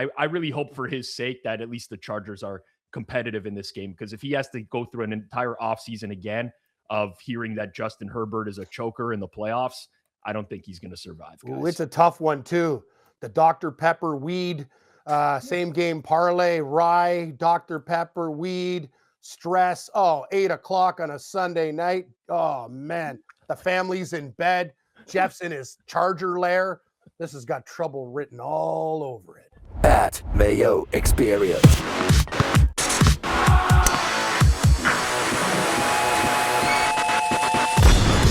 I really hope for his sake that at least the Chargers are competitive in this game, because if he has to go through an entire offseason again of hearing that Justin Herbert is a choker in the playoffs, I don't think he's going to survive, guys. Ooh, it's a tough one, too. The Dr. Pepper weed, same game parlay, rye, Dr. Pepper weed, stress. Oh, 8 o'clock on a Sunday night. Oh, man. The family's in bed. Jeff's in his Charger lair. This has got trouble written all over it. Pat Mayo Experience.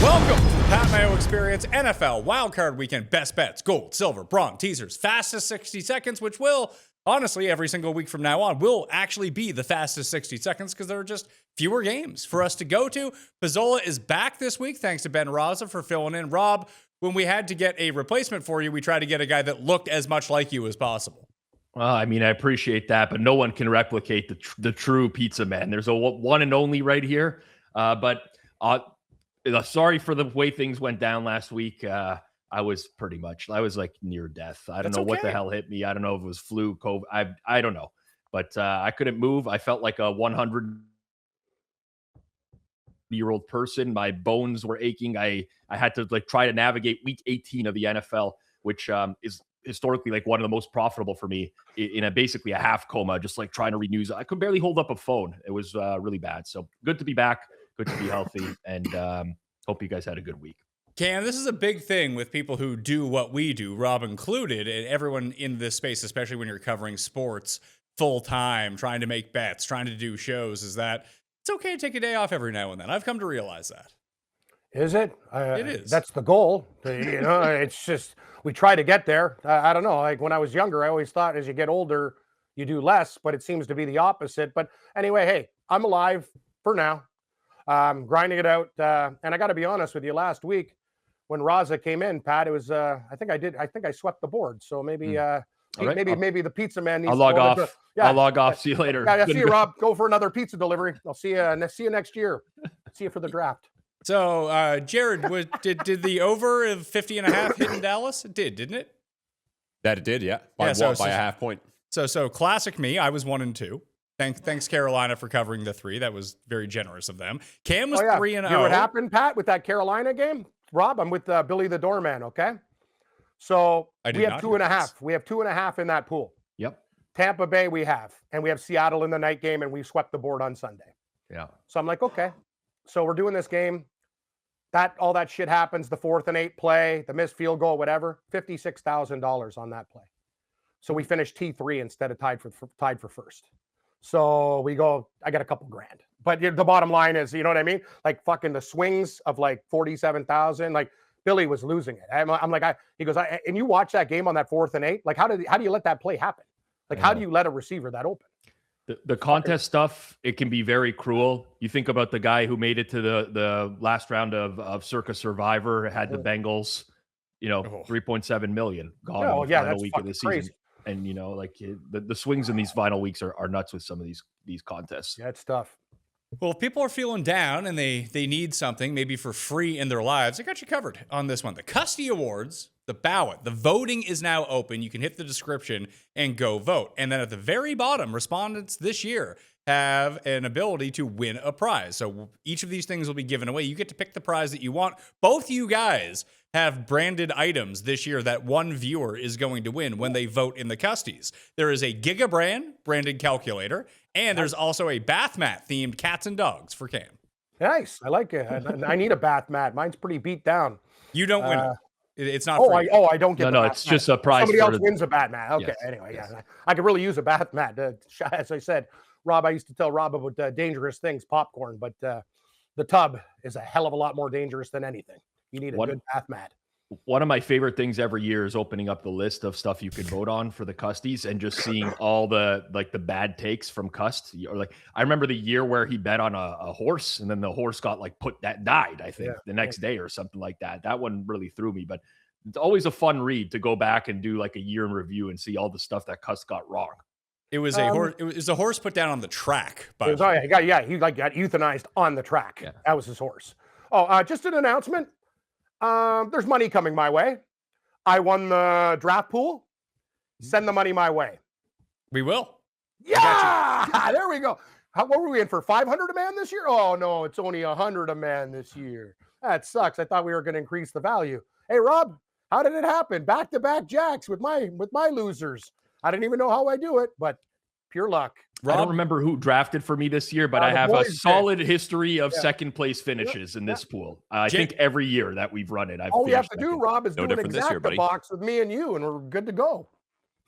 Welcome to the Pat Mayo Experience NFL Wildcard Weekend Best Bets, Gold, Silver, Bronze, Teasers, fastest 60 seconds, which will, honestly, every single week from now on, will actually be the fastest 60 seconds because there are just fewer games for us to go to. Pizzola is back this week, thanks to Ben Raza for filling in. Rob, when we had to get a replacement for you, we tried to get a guy that looked as much like you as possible. Well, I mean, I appreciate that, but no one can replicate the true pizza man. There's a one and only right here. Sorry for the way things went down last week. I was like near death. I don't know what the hell hit me. I don't know if it was flu, COVID. I don't know, but I couldn't move. I felt like a 100-year-old person. My bones were aching. I had to try to navigate week 18 of the NFL, which is historically one of the most profitable for me in basically a half coma, just trying to renew. I could barely hold up a phone. It was really bad. So good to be back. Good to be healthy, and hope you guys had a good week. Cam, this is a big thing with people who do what we do, Rob included, and everyone in this space, especially when you're covering sports full time, trying to make bets, trying to do shows, is that it's okay to take a day off every now and then. I've come to realize that. Is it? It is. That's the goal. It's just we try to get there. I don't know. When I was younger, I always thought as you get older, you do less, but it seems to be the opposite. But anyway, hey, I'm alive for now. Grinding it out. And I got to be honest with you, last week when Raza came in, Pat, it was, I think I swept the board. So maybe, maybe the pizza man needs I'll log off. I'll log off. See you later. Yeah, see you, Rob. Go for another pizza delivery. I'll see you next year. See you for the draft. So, Jared, did the over of 50.5 hit in Dallas? It did, didn't it? That it did, yeah. By a half point. So classic me. I was 1-2. Thanks, Carolina, for covering the 3. That was very generous of them. Cam was 3-0. You know what happened, Pat, with that Carolina game? Rob, I'm with Billy the Doorman, okay? So we have 2.5. We have 2.5 in that pool. Yep. Tampa Bay we have. And we have Seattle in the night game, and we swept the board on Sunday. Yeah. So I'm like, okay. So we're doing this game. All that shit happens, the 4th and 8 play, the missed field goal, whatever. $56,000 on that play. So we finished T3 instead of tied for first. So we go, I got a couple grand. But the bottom line is, you know what I mean? Fucking the swings of 47,000. Billy was losing it. I'm like, he goes, and you watch that game on that 4th and 8? How do you let that play happen? How do you let a receiver that open? The contest stuff, it can be very cruel. You think about the guy who made it to the last round of Circa Survivor, had the Bengals, $3.7 million gone in the final week of the season. Crazy. And, the swings in these final weeks are nuts with some of these contests. Yeah, it's tough. Well, if people are feeling down and they need something, maybe for free in their lives, I got you covered on this one. The Custody Awards, the ballot, the voting is now open. You can hit the description and go vote. And then at the very bottom, respondents this year have an ability to win a prize. So each of these things will be given away. You get to pick the prize that you want. Both you guys have branded items this year that one viewer is going to win when they vote in the Custies. There is a Giga branded calculator, and there's also a bath mat themed cats and dogs for Cam. Nice. I like it. I need a bath mat. Mine's pretty beat down. You don't win it. It's not free. I don't get No, it's mat. Just a prize. Somebody else wins a bath mat. Okay, yes. Anyway, yeah. I could really use a bath mat. As I said, Rob, I used to tell Rob about dangerous things, popcorn, but the tub is a hell of a lot more dangerous than anything. You need a good bath mat. One of my favorite things every year is opening up the list of stuff you could vote on for the Custies and just seeing all the bad takes from Cust. Or I remember the year where he bet on a horse and then the horse got died, I think, the next day or something like that. That one really threw me, but it's always a fun read to go back and do a year in review and see all the stuff that Cust got wrong. It was a horse. It was a horse put down on the track. He got euthanized on the track. Yeah. That was his horse. Oh, just an announcement. There's money coming my way. I won the draft pool. Send the money my way. We will. Yeah, there we go. What were we in for? 500 a man this year? Oh no, it's only 100 a man this year. That sucks. I thought we were going to increase the value. Hey Rob, how did it happen? Back-to-back jacks with my losers. I didn't even know how I do it, but pure luck. I don't remember who drafted for me this year, but I have a solid history of second place finishes in this pool. I think every year that we've run it, all we have to do, Rob, is do an exacta box with me and you, and we're good to go.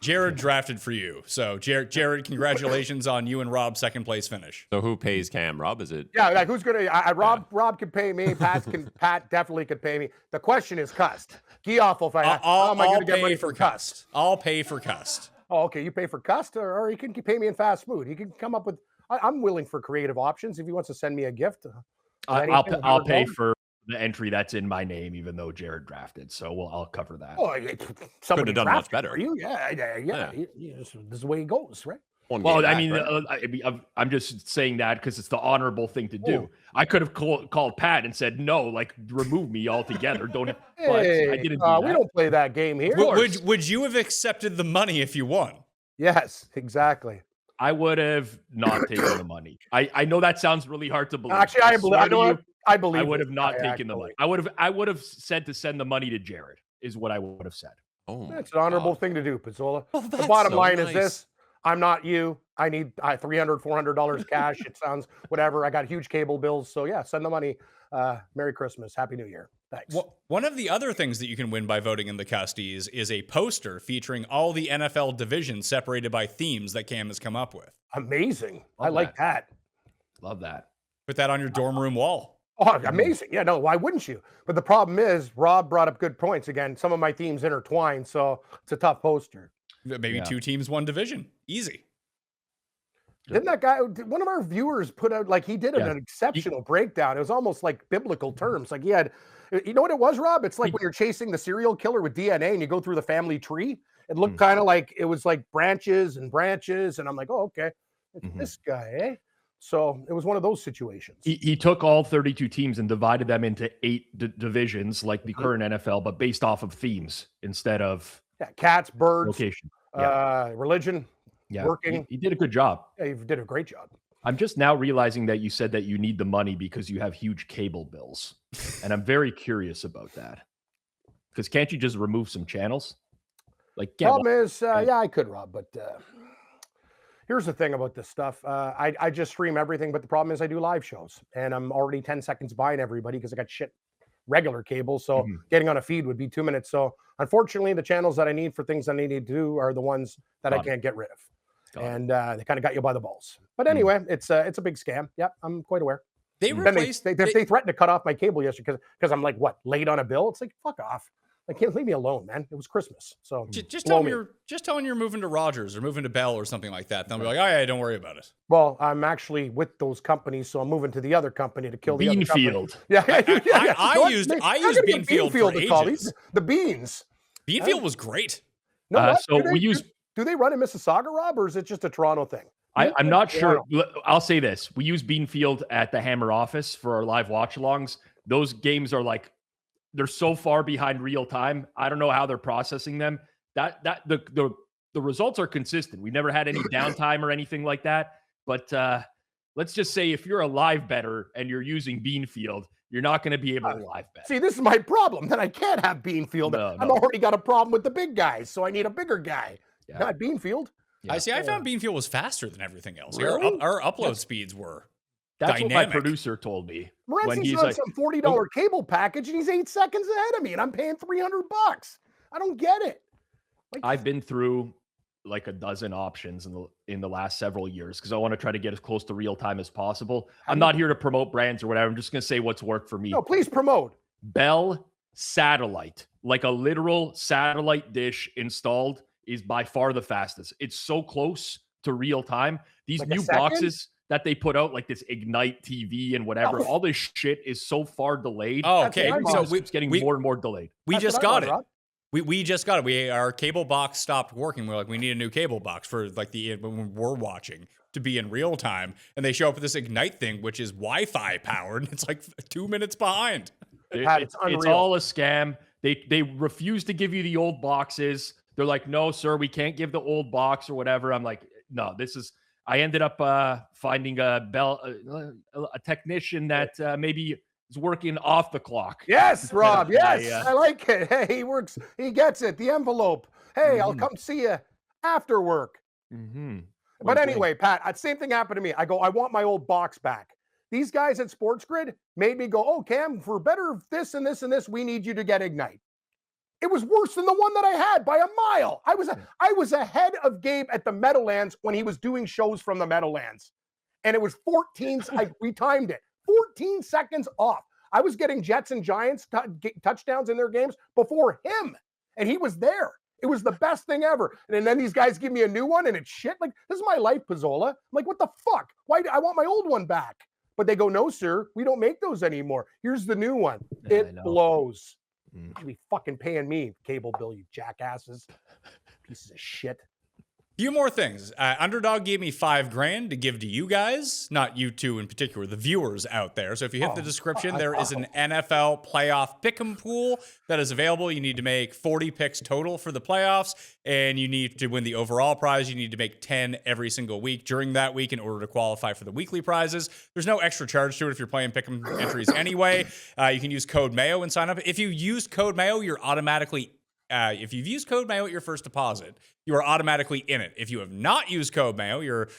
Jared drafted for you. So, Jared, congratulations on you and Rob's second place finish. So who pays Cam? Rob, is it? Yeah, like who's going to Rob could pay me. Pat definitely could pay me. The question is Cust. Geoffel, how am I going to get money for Cust? I'll pay for Cust. Oh, okay. You pay for Cust, or he can pay me in fast food. He can come up with. I'm willing for creative options. If he wants to send me a gift, I'll pay for the entry that's in my name, even though Jared drafted. So I'll cover that. Oh, somebody could have done much better. For you, yeah. This is the way it goes, right? Well, I mean, right? I'm just saying that because it's the honorable thing to do. I could have called Pat and said, no, like remove me altogether. Don't. But I didn't. We don't play that game here. Would you have accepted the money if you won? Yes, exactly. I would have not taken the money. I know that sounds really hard to believe. Actually, I believe. I would have not taken the money. I would have said to send the money to Jared. Is what I would have said. Oh, that's an honorable thing to do, Pizzola. Well, the bottom line is this. I'm not you. I need $300, $400 cash. It sounds whatever. I got huge cable bills. So yeah, send the money. Merry Christmas. Happy New Year. Thanks. Well, one of the other things that you can win by voting in the Custies is a poster featuring all the NFL divisions separated by themes that Cam has come up with. Amazing. I like that. Love that. Put that on your dorm room wall. Oh, amazing. Yeah, no, why wouldn't you? But the problem is, Rob brought up good points. Again, some of my themes intertwine, so it's a tough poster. Maybe 2 teams, 1 division. Easy. Didn't that guy, one of our viewers put out, like he did an exceptional breakdown. It was almost like biblical terms. Like he had, you know what it was, Rob? It's like when you're chasing the serial killer with DNA and you go through the family tree. It looked kind of like, it was like branches and branches. And I'm like, oh, okay. It's this guy, eh? So it was one of those situations. He took all 32 teams and divided them into 8 divisions like the current NFL, but based off of themes instead of cats, birds, location, religion, working. He did a good job. Yeah, he did a great job. I'm just now realizing that you said that you need the money because you have huge cable bills. And I'm very curious about that. Because can't you just remove some channels? Like, problem is, I could, Rob, but here's the thing about this stuff. I just stream everything, but the problem is I do live shows, and I'm already 10 seconds behind everybody because I got regular cable. So getting on a feed would be 2 minutes. So unfortunately, the channels that I need for things I need to do are the ones that I can't get rid of. And they kind of got you by the balls. But anyway, it's a big scam. Yep, I'm quite aware. They threatened to cut off my cable yesterday because I'm like, what, late on a bill? It's like, fuck off. I can't leave me alone, man. It was Christmas. So just tell them you're moving to Rogers or moving to Bell or something like that. They'll be like, oh yeah, don't worry about it. Well, I'm actually with those companies, so I'm moving to the other company to kill the other company. Beanfield. Yeah. I used Beanfield for ages. The Beans. Beanfield was great. No, do they run in Mississauga, Rob, or is it just a Toronto thing? I'm not sure. I'll say this. We use Beanfield at the Hammer office for our live watch-alongs. Those games are like, they're so far behind real time. I don't know how they're processing them. The results are consistent. We never had any downtime or anything like that. But let's just say if you're a live bettor and you're using Beanfield, you're not going to be able to live bet. See, this is my problem. That I can't have Beanfield. I've already got a problem with the big guys, so I need a bigger guy. Not Beanfield. Yeah. I found Beanfield was faster than everything else. Really? Our upload speeds were That's dynamic. What my producer told me. Morency's on some $40 cable package, and he's 8 seconds ahead of me, and I'm paying $300. I don't get it. I've been through like a dozen options in the last several years because I want to try to get as close to real time as possible. I'm not here to promote brands or whatever. I'm just going to say what's worked for me. No, please promote. Bell Satellite, like a literal satellite dish installed, is by far the fastest. It's so close to real time. These new boxes that they put out, like this Ignite TV and whatever, all this shit is so far delayed. Oh, okay. So it's getting more and more delayed. We just got it. We just got it. Our cable box stopped working. We're like, we need a new cable box for like when we're watching to be in real time. And they show up with this Ignite thing, which is Wi-Fi powered. It's like 2 minutes behind. It's all a scam. They refuse to give you the old boxes. They're like, no, sir, we can't give the old box or whatever. I'm like, no, I ended up finding a technician that maybe is working off the clock. Yes, Rob. Yes, I like it. Hey, he works. He gets it. The envelope. Hey, I'll come see you after work. But anyway, Pat, same thing happened to me. I want my old box back. These guys at Sports Grid made me go, oh, Cam, for better this and this and this, we need you to get Ignite. It was worse than the one that I had by a mile. I was ahead of Gabe at the Meadowlands when he was doing shows from the Meadowlands. And it was 14, we timed it, 14 seconds off. I was getting Jets and Giants touchdowns in their games before him. And he was there. It was the best thing ever. And then these guys give me a new one and it's shit. Like, this is my life, Pizzola. I'm like, what the fuck? Why? I want my old one back. But they go, no, sir, we don't make those anymore. Here's the new one. It blows. You should be fucking paying me cable bill, you jackasses. Pieces of shit. Few more things. Underdog gave me $5,000 to give to you guys, not you two in particular, the viewers out there. So if you hit the description, there is an NFL playoff pick'em pool that is available. You need to make 40 picks total for the playoffs, and you need to win the overall prize. You need to make 10 every single week during that week in order to qualify for the weekly prizes. There's no extra charge to it if you're playing pick'em entries anyway. You can use code Mayo and sign up. If you use code Mayo, you're automatically if you've used code Mayo at your first deposit, you are automatically in it. If you have not used code Mayo, you're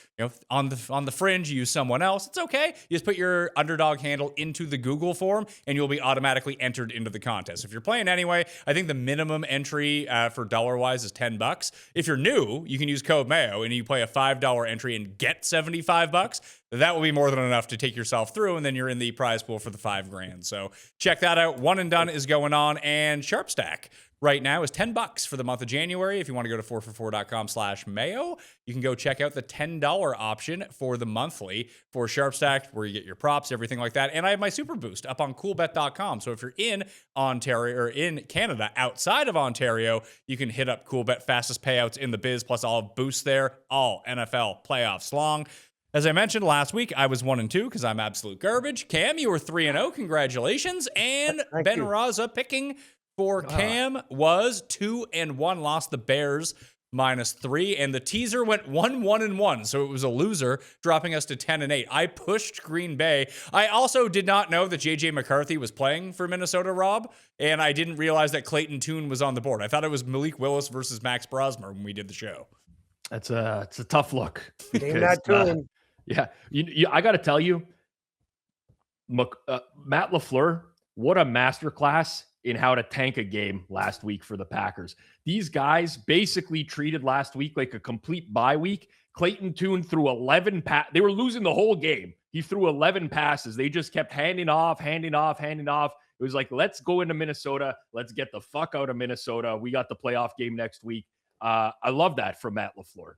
on the fringe, you use someone else, it's okay. You just put your Underdog handle into the Google form and you'll be automatically entered into the contest. If you're playing anyway, I think the minimum entry for dollar-wise is $10. If you're new, you can use code Mayo and you play a $5 entry and get $75. That will be more than enough to take yourself through, and then you're in the prize pool for the $5,000. So check that out. One and Done is going on, and Sharp Stack right now is $10 for the month of January. If you want to go to 4for4.com/Mayo, you can go check out the $10 option for the monthly for Sharp Stack, where you get your props, everything like that. And I have my Super Boost up on coolbet.com. So if you're in Ontario or in Canada outside of Ontario, you can hit up Coolbet, fastest payouts in the biz, plus all boosts there, all NFL playoffs long. As I mentioned last week, I was 1-2 because I'm absolute garbage. Cam, you were 3-0. Congratulations. And Ben Raza picking for Cam was 2-1, lost the Bears -3, and the teaser went 1-1-1, so it was a loser, dropping us to 10-8. I pushed Green Bay. I also did not know that J.J. McCarthy was playing for Minnesota, Rob, and I didn't realize that Clayton Tune was on the board. I thought it was Malik Willis versus Max Brosmer when we did the show. It's a tough look. Name that tune. Yeah, I got to tell you, Matt LaFleur, what a masterclass in how to tank a game last week for the Packers. These guys basically treated last week like a complete bye week. Clayton Tune threw 11 passes. They were losing the whole game. He threw 11 passes. They just kept handing off. It was like, let's go into Minnesota. Let's get the fuck out of Minnesota. We got the playoff game next week. I love that from Matt LaFleur.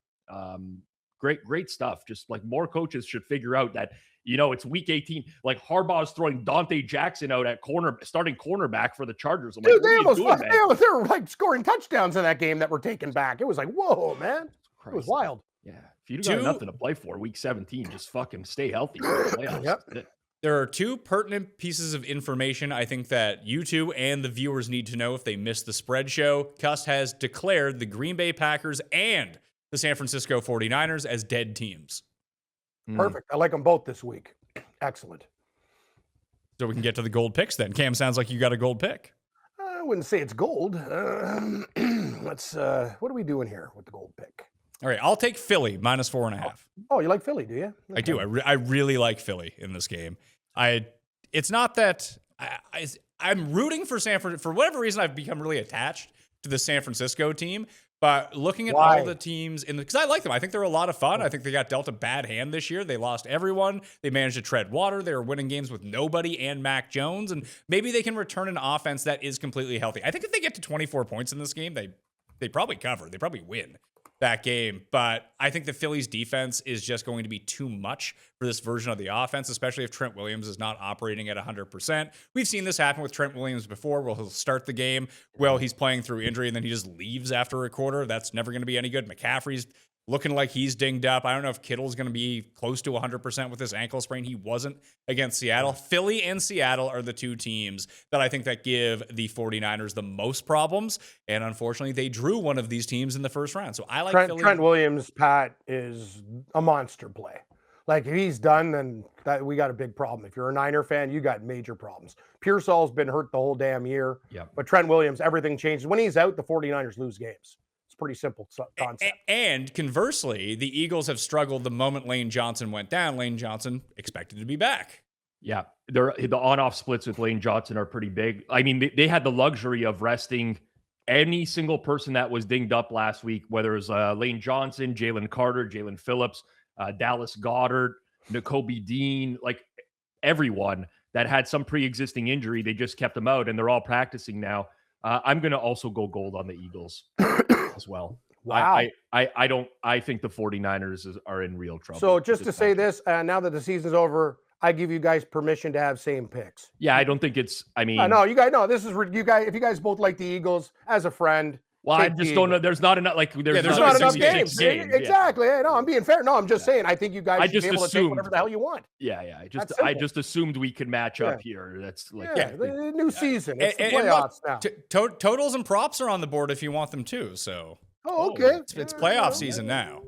Great stuff. Just like more coaches should figure out that, it's week 18. Like Harbaugh's throwing Dante Jackson out at starting cornerback for the Chargers. I'm Dude, like, they were like scoring touchdowns in that game that were taken back. It was like, whoa, man. It was wild. Yeah. If you got nothing to play for week 17, just fucking stay healthy. Yep. There are two pertinent pieces of information I think that you two and the viewers need to know if they missed the spread show. Cust has declared the Green Bay Packers and the San Francisco 49ers as dead teams. Perfect. I like them both this week. Excellent. So we can get to the gold picks then. Cam, sounds like you got a gold pick. I wouldn't say it's gold. Let's. What are we doing here with the gold pick? All right, I'll take Philly -4.5. Oh, you like Philly, do you? Okay. I do. I really like Philly in this game. It's not that I'm rooting for San Francisco. For whatever reason, I've become really attached to the San Francisco team. But looking at all the teams because I like them. I think they're a lot of fun. I think they got dealt a bad hand this year. They lost everyone. They managed to tread water. They were winning games with nobody and Mac Jones. And maybe they can return an offense that is completely healthy. I think if they get to 24 points in this game, they probably cover. They probably win that game. But I think the Phillies defense is just going to be too much for this version of the offense, especially if Trent Williams is not operating at 100%. We've seen this happen with Trent Williams before, where he'll start the game while he's playing through injury and then he just leaves after a quarter. That's never going to be any good. McCaffrey's looking like he's dinged up. I don't know if Kittle's going to be close to 100% with this ankle sprain. He wasn't against Seattle. Philly and Seattle are the two teams that I think that give the 49ers the most problems. And unfortunately, they drew one of these teams in the first round. So I like Philly. Trent Williams, Pat, is a monster play. Like, if he's done, then we got a big problem. If you're a Niner fan, you got major problems. Pearsall's been hurt the whole damn year. Yeah. But Trent Williams, everything changes. When he's out, the 49ers lose games. It's pretty simple concept. And conversely, the Eagles have struggled the moment Lane Johnson went down. Lane Johnson expected to be back. Yeah, the on-off splits with Lane Johnson are pretty big. I mean, they had the luxury of resting any single person that was dinged up last week, whether it was Lane Johnson, Jalen Carter, Jalen Phillips, Dallas Goedert, Nakobe Dean, like everyone that had some pre-existing injury. They just kept them out, and they're all practicing now. I'm going to also go gold on the Eagles as well. Wow. I think the 49ers are in real trouble. So just to say this, now that the season's over, I give you guys permission to have same picks. Yeah, I don't think it's, I mean. No, you guys, no, this is, you guys, if you guys both like the Eagles, as a friend. Well, I just don't know. There's not enough, like, there's not enough games. games. Exactly. Yeah. No, I'm being fair. No, I'm just saying, I think you guys should be able to take assumed, whatever the hell you want. Yeah. I just assumed we could match up here. That's like, the new season. It's the playoffs now. Totals and props are on the board if you want them too. So. Oh, okay. It's playoff season now.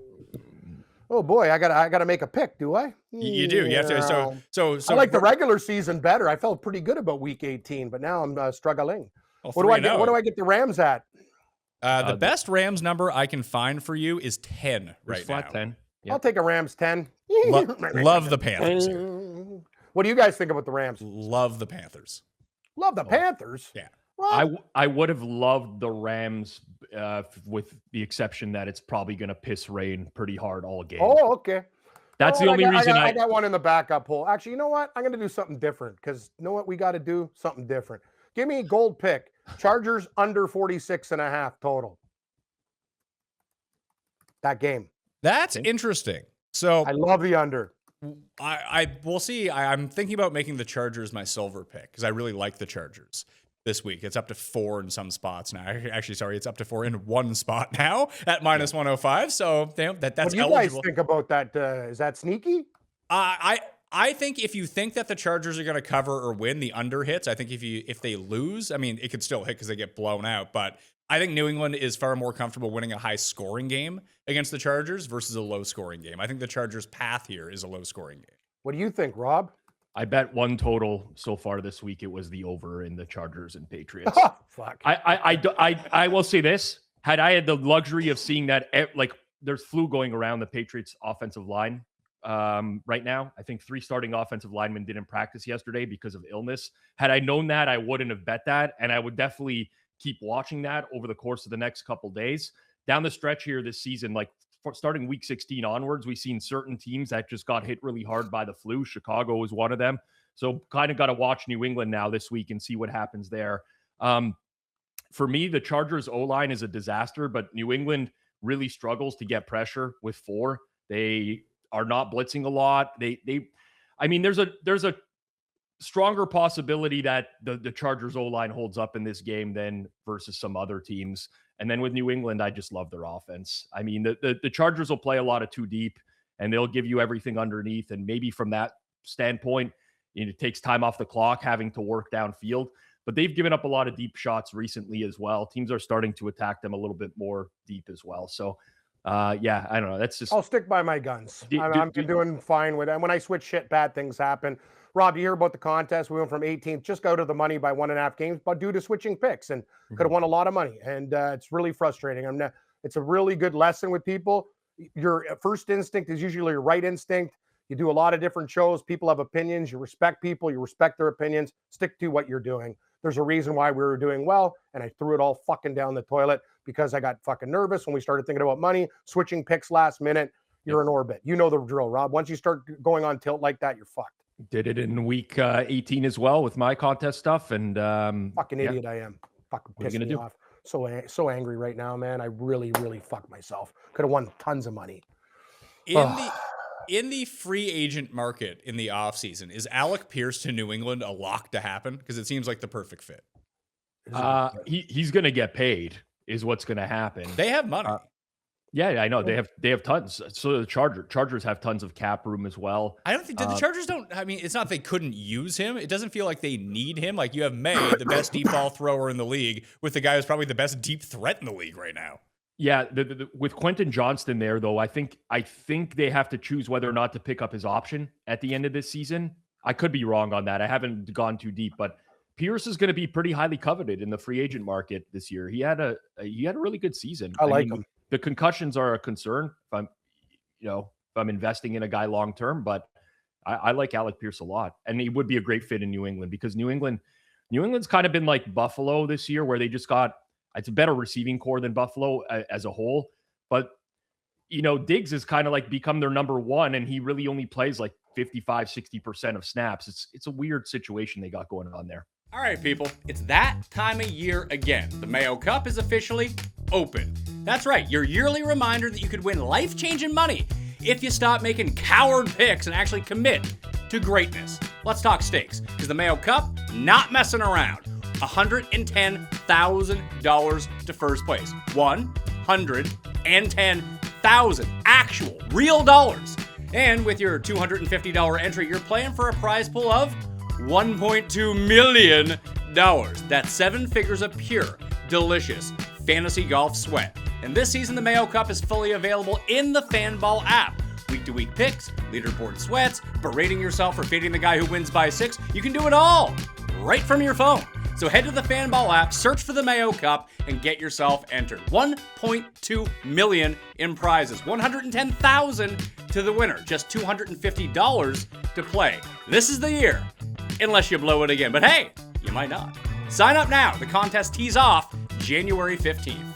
Oh boy, I gotta make a pick, do I? You do. You have to. So I like the regular season better. I felt pretty good about week 18, but now I'm struggling. Well, what do I get the Rams at? The best Rams number I can find for you is 10 right flat now. 10. Yep. I'll take a Rams 10. Love the Panthers here. What do you guys think about the Rams? Love the Panthers. Love the Panthers? Yeah. I would have loved the Rams with the exception that it's probably going to piss rain pretty hard all game. Oh, okay. That's the only reason I got one in the backup hole. Actually, you know what? I'm going to do something different because you know what we got to do? Something different. Give me a gold pick. Chargers under 46.5 total. That game. That's interesting. So I love the under. We'll see. I'm thinking about making the Chargers my silver pick because I really like the Chargers this week. It's up to 4 in some spots now. Actually, sorry, it's up to 4 in one spot now at minus 105. So that's what do you eligible. guys think about that? Is that sneaky? I think if you think that the Chargers are going to cover or win, the under hits. I think if they lose, I mean, it could still hit because they get blown out. But I think New England is far more comfortable winning a high-scoring game against the Chargers versus a low-scoring game. I think the Chargers' path here is a low-scoring game. What do you think, Rob? I bet one total so far this week. It was the over in the Chargers and Patriots. Fuck. I will say this: had I had the luxury of seeing that, like, there's flu going around the Patriots offensive line right now. I think 3 starting offensive linemen didn't practice yesterday because of illness. Had I known that, I wouldn't have bet that, and I would definitely keep watching that over the course of the next couple days. Down the stretch here this season, like starting week 16 onwards, we've seen certain teams that just got hit really hard by the flu. Chicago was one of them. So kind of got to watch New England now this week and see what happens there. For me, the Chargers O-line is a disaster, but New England really struggles to get pressure with 4. They are not blitzing a lot. I mean, there's a stronger possibility that the Chargers O-line holds up in this game than versus some other teams. And then with New England, I just love their offense. I mean, the Chargers will play a lot of too deep, and they'll give you everything underneath. And maybe from that standpoint, it takes time off the clock having to work downfield. But they've given up a lot of deep shots recently as well. Teams are starting to attack them a little bit more deep as well. So, yeah, I don't know. That's just. I'll stick by my guns. I'm doing fine with it. And when I switch shit, bad things happen. Rob, you hear about the contest? We went from 18th, just go to the money by 1.5 games, but due to switching picks, and could have won a lot of money. And it's really frustrating. It's a really good lesson with people. Your first instinct is usually your right instinct. You do a lot of different shows. People have opinions. You respect people. You respect their opinions. Stick to what you're doing. There's a reason why we were doing well, and I threw it all fucking down the toilet because I got fucking nervous when we started thinking about money, switching picks last minute. You're in orbit. You know the drill, Rob. Once you start going on tilt like that, you're fucked. Did it in week 18 as well with my contest stuff. And fucking idiot I am. Fucking pissing me off. So angry right now, man. I really, really fucked myself. Could have won tons of money. In the free agent market in the offseason, is Alec Pierce to New England a lock to happen? Because it seems like the perfect fit. He's going to get paid is what's going to happen. They have money. Yeah, I know they have tons. So the Chargers have tons of cap room as well. I don't think the Chargers don't. I mean, it's not they couldn't use him. It doesn't feel like they need him. Like you have May, the best deep ball thrower in the league, with the guy who's probably the best deep threat in the league right now. Yeah, with Quentin Johnston there, though, I think they have to choose whether or not to pick up his option at the end of this season. I could be wrong on that. I haven't gone too deep, but Pierce is going to be pretty highly coveted in the free agent market this year. He had a really good season. I like him. The concussions are a concern if I'm investing in a guy long term, but I like Alec Pierce a lot, and he would be a great fit in New England because New England's kind of been like Buffalo this year, where they just got. It's a better receiving core than Buffalo as a whole. But, Diggs has kind of like become their number one, and he really only plays like 55, 60% of snaps. It's a weird situation they got going on there. All right, people, it's that time of year again. The Mayo Cup is officially open. That's right, your yearly reminder that you could win life-changing money if you stop making coward picks and actually commit to greatness. Let's talk stakes, because the Mayo Cup, not messing around. $110,000 to first place. 110,000 actual real dollars. And with your $250 entry, you're playing for a prize pool of $1.2 million. That's 7 figures of pure, delicious fantasy golf sweat. And this season, the Mayo Cup is fully available in the Fanball app. Week-to-week picks, leaderboard sweats, berating yourself for fading the guy who wins by 6. You can do it all right from your phone. So head to the Fanball app, search for the Mayo Cup, and get yourself entered. $1.2 million in prizes. $110,000 to the winner. Just $250 to play. This is the year, unless you blow it again. But hey, you might not. Sign up now. The contest tees off January 15th.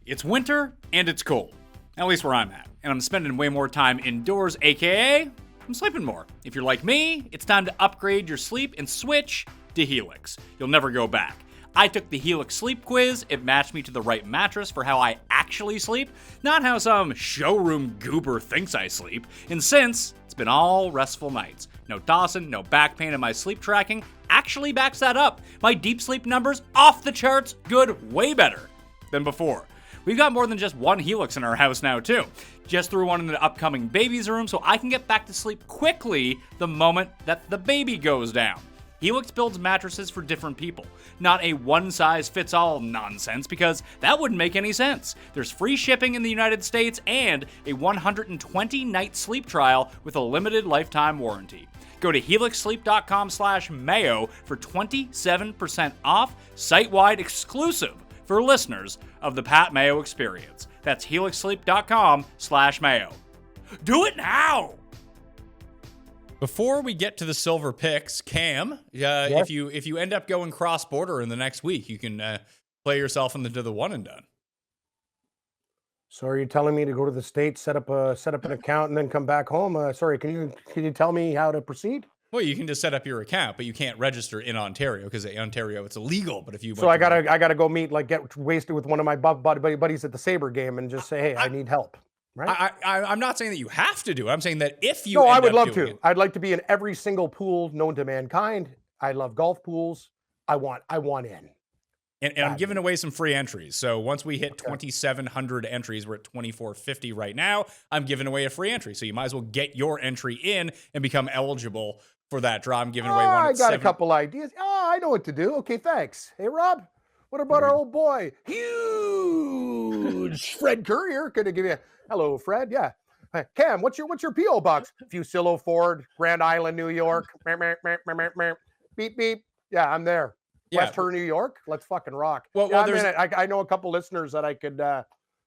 It's winter and it's cold. At least where I'm at. And I'm spending way more time indoors, aka I'm sleeping more. If you're like me, it's time to upgrade your sleep and switch to Helix. You'll never go back. I took the Helix sleep quiz. It matched me to the right mattress for how I actually sleep, not how some showroom goober thinks I sleep. And since it's been all restful nights, no tossing, no back pain, and my sleep tracking actually backs that up. My deep sleep numbers off the charts, good, way better than before. We've got more than just one Helix in our house now, too. Just threw one in the upcoming baby's room so I can get back to sleep quickly the moment that the baby goes down. Helix builds mattresses for different people, not a one-size-fits-all nonsense, because that wouldn't make any sense. There's free shipping in the United States and a 120-night sleep trial with a limited lifetime warranty. Go to helixsleep.com/mayo for 27% off, site-wide exclusive for listeners of the Pat Mayo Experience. That's helixsleep.com/mayo. Do it now! Before we get to the silver picks, Cam, if you end up going cross-border in the next week, you can play yourself into the one and done. So are you telling me to go to the States, set up an account, and then come back home? Sorry, can you tell me how to proceed? Well, you can just set up your account, but you can't register in Ontario because in Ontario it's illegal. But if you I gotta go meet, get wasted with one of my buddies at the Sabre game and just say, hey, I need help. Right? I'm not saying that you have to do it. I'm saying that if you No, I would love to. I'd like to be in every single pool known to mankind. I love golf pools. I want in. And I'm giving away some free entries. So once we hit 2,700 entries, we're at 2,450 right now. I'm giving away a free entry. So you might as well get your entry in and become eligible for that draw. I'm giving away one. I got a couple ideas. I know what to do. Okay, thanks. Hey, Rob, what about our old boy? Huge Fred Courier. Gonna give you hello, Fred. Yeah. Hey, Cam, what's your P.O. box? Fusillo Ford, Grand Island, New York. Beep, beep. Yeah, I'm there. Yeah. West Her, New York. Let's fucking rock. Well, I know a couple listeners that I could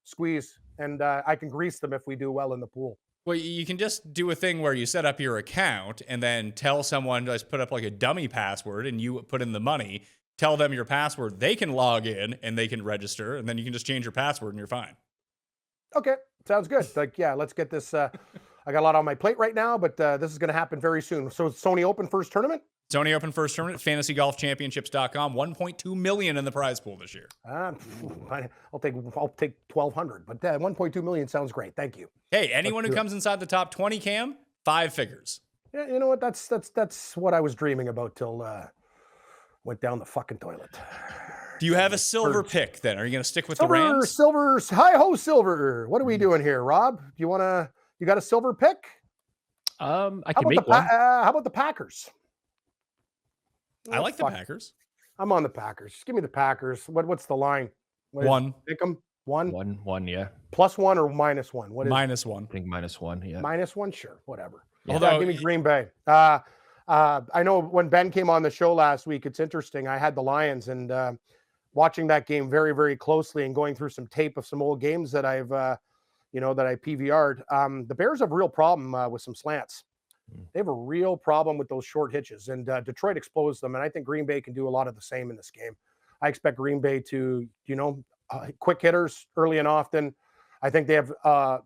squeeze, and I can grease them if we do well in the pool. Well, you can just do a thing where you set up your account and then tell someone to just put up like a dummy password and you put in the money, tell them your password, they can log in and they can register, and then you can just change your password and you're fine. Okay, sounds good. Let's get this. I got a lot on my plate right now, but this is going to happen very soon. So Sony Open first tournament? Sony Open first tournament, fantasygolfchampionships.com, $1.2 million in the prize pool this year. I'll take 1,200, but 1.2 million sounds great. Thank you. Hey, anyone who comes inside the top 20, Cam, 5 figures. Yeah, you know what? That's what I was dreaming about till went down the fucking toilet. Do you have a silver pick then? Are you going to stick with Silver, the Rams? Silver, hi ho, Silver. What are we doing here, Rob? You got a silver pick? I can make one. How about the Packers? I like the Packers. I'm on the Packers. Just give me the Packers. What's the line? One. Pick them. One. One, yeah. +1 or -1? What is -1? I think -1, yeah. -1? Sure, whatever. Yeah. Although, give me Green Bay. I know when Ben came on the show last week, it's interesting. I had the Lions and watching that game very, very closely and going through some tape of some old games that I've, that I PVR'd. The Bears have a real problem with some slants. They have a real problem with those short hitches, and Detroit exposed them. And I think Green Bay can do a lot of the same in this game. I expect Green Bay to, quick hitters early and often. I think they have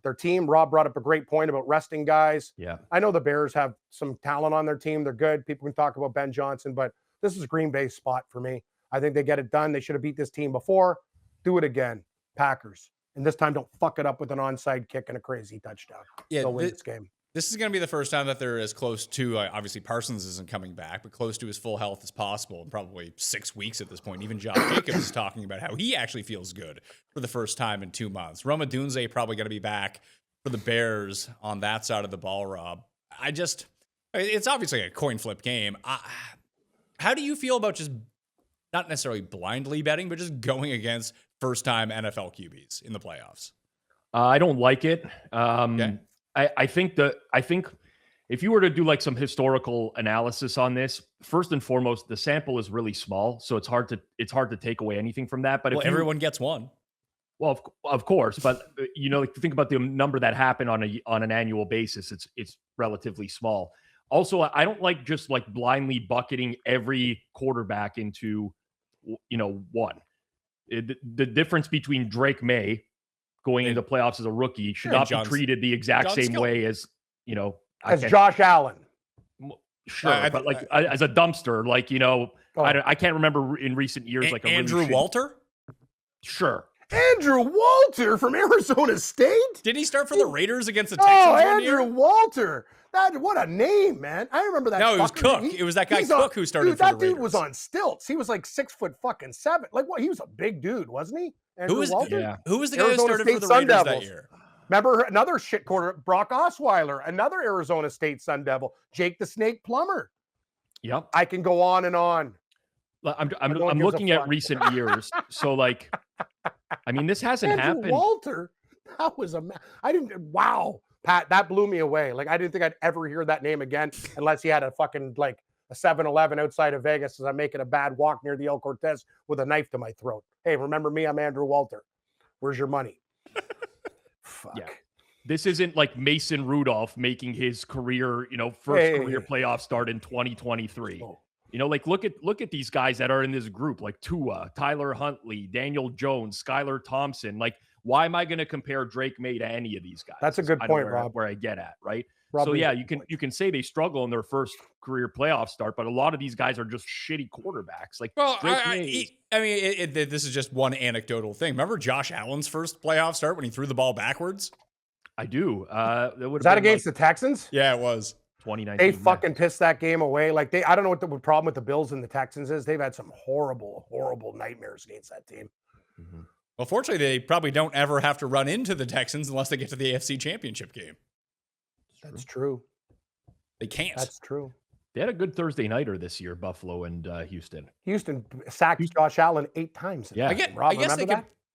their team. Rob brought up a great point about resting guys. Yeah. I know the Bears have some talent on their team. They're good. People can talk about Ben Johnson, but this is Green Bay's spot for me. I think they get it done. They should have beat this team before. Do it again. Packers. And this time, don't fuck it up with an onside kick and a crazy touchdown. Yeah, They'll win this game. This is going to be the first time that they're as close to, obviously Parsons isn't coming back, but close to his full health as possible in probably 6 weeks at this point. Even Josh Jacobs is talking about how he actually feels good for the first time in 2 months. Roma Dunze probably going to be back for the Bears on that side of the ball, Rob. It's obviously a coin flip game. How do you feel about just not necessarily blindly betting, but just going against first-time NFL QBs in the playoffs? I don't like it. Okay. I think if you were to do like some historical analysis on this, first and foremost, the sample is really small, so it's hard to take away anything from that. But everyone gets one. Well, of course, but think about the number that happened on an annual basis. It's relatively small. Also, I don't like just like blindly bucketing every quarterback into one. The difference between Drake May going into playoffs as a rookie should not be treated the exact same way as, as Josh Allen. Sure, but like as a dumpster, like, I can't remember in recent years, like Andrew Walter? Sure. Andrew Walter from Arizona State? Did he start for the Raiders against the Texans one year? Andrew Walter. What a name, man. I remember that. No, it was Cook. It was that guy Cook who started for the Raiders. That dude was on stilts. He was like 6'7". Like what? He was a big dude, wasn't he? Who was the guy who started for the Sun Raiders Devils that year? Remember another shit quarter, Brock Osweiler, another Arizona State Sun Devil, Jake the Snake Plummer. Yep. I can go on and on. I'm looking at recent years. So like, I mean, this hasn't happened. Walter, that was wow. Pat, that blew me away. Like, I didn't think I'd ever hear that name again unless he had a fucking, like, a 7-Eleven outside of Vegas as I'm making a bad walk near the El Cortez with a knife to my throat. Hey, remember me? I'm Andrew Walter. Where's your money? Fuck. Yeah. This isn't like Mason Rudolph making his career, career playoff start in 2023. Oh. Like look at these guys that are in this group, like Tua, Tyler Huntley, Daniel Jones, Skylar Thompson. Like, why am I going to compare Drake May to any of these guys? That's a good point, Rob. Where I get at, right? Rob, so yeah, you can say they struggle in their first career playoff start, but a lot of these guys are just shitty quarterbacers. Like, well, this is just one anecdotal thing. Remember Josh Allen's first playoff start when he threw the ball backwards? I do. Was that against the Texans? Yeah, it was. 2019. They fucking pissed that game away. Like I don't know what the problem with the Bills and the Texans is. They've had some horrible, horrible nightmares against that team. Mm-hmm. Well, fortunately, they probably don't ever have to run into the Texans unless they get to the AFC Championship game. That's true. They can't. That's true. They had a good Thursday nighter this year, Buffalo and Houston. Houston sacked Josh Allen 8 times. Yeah, I guess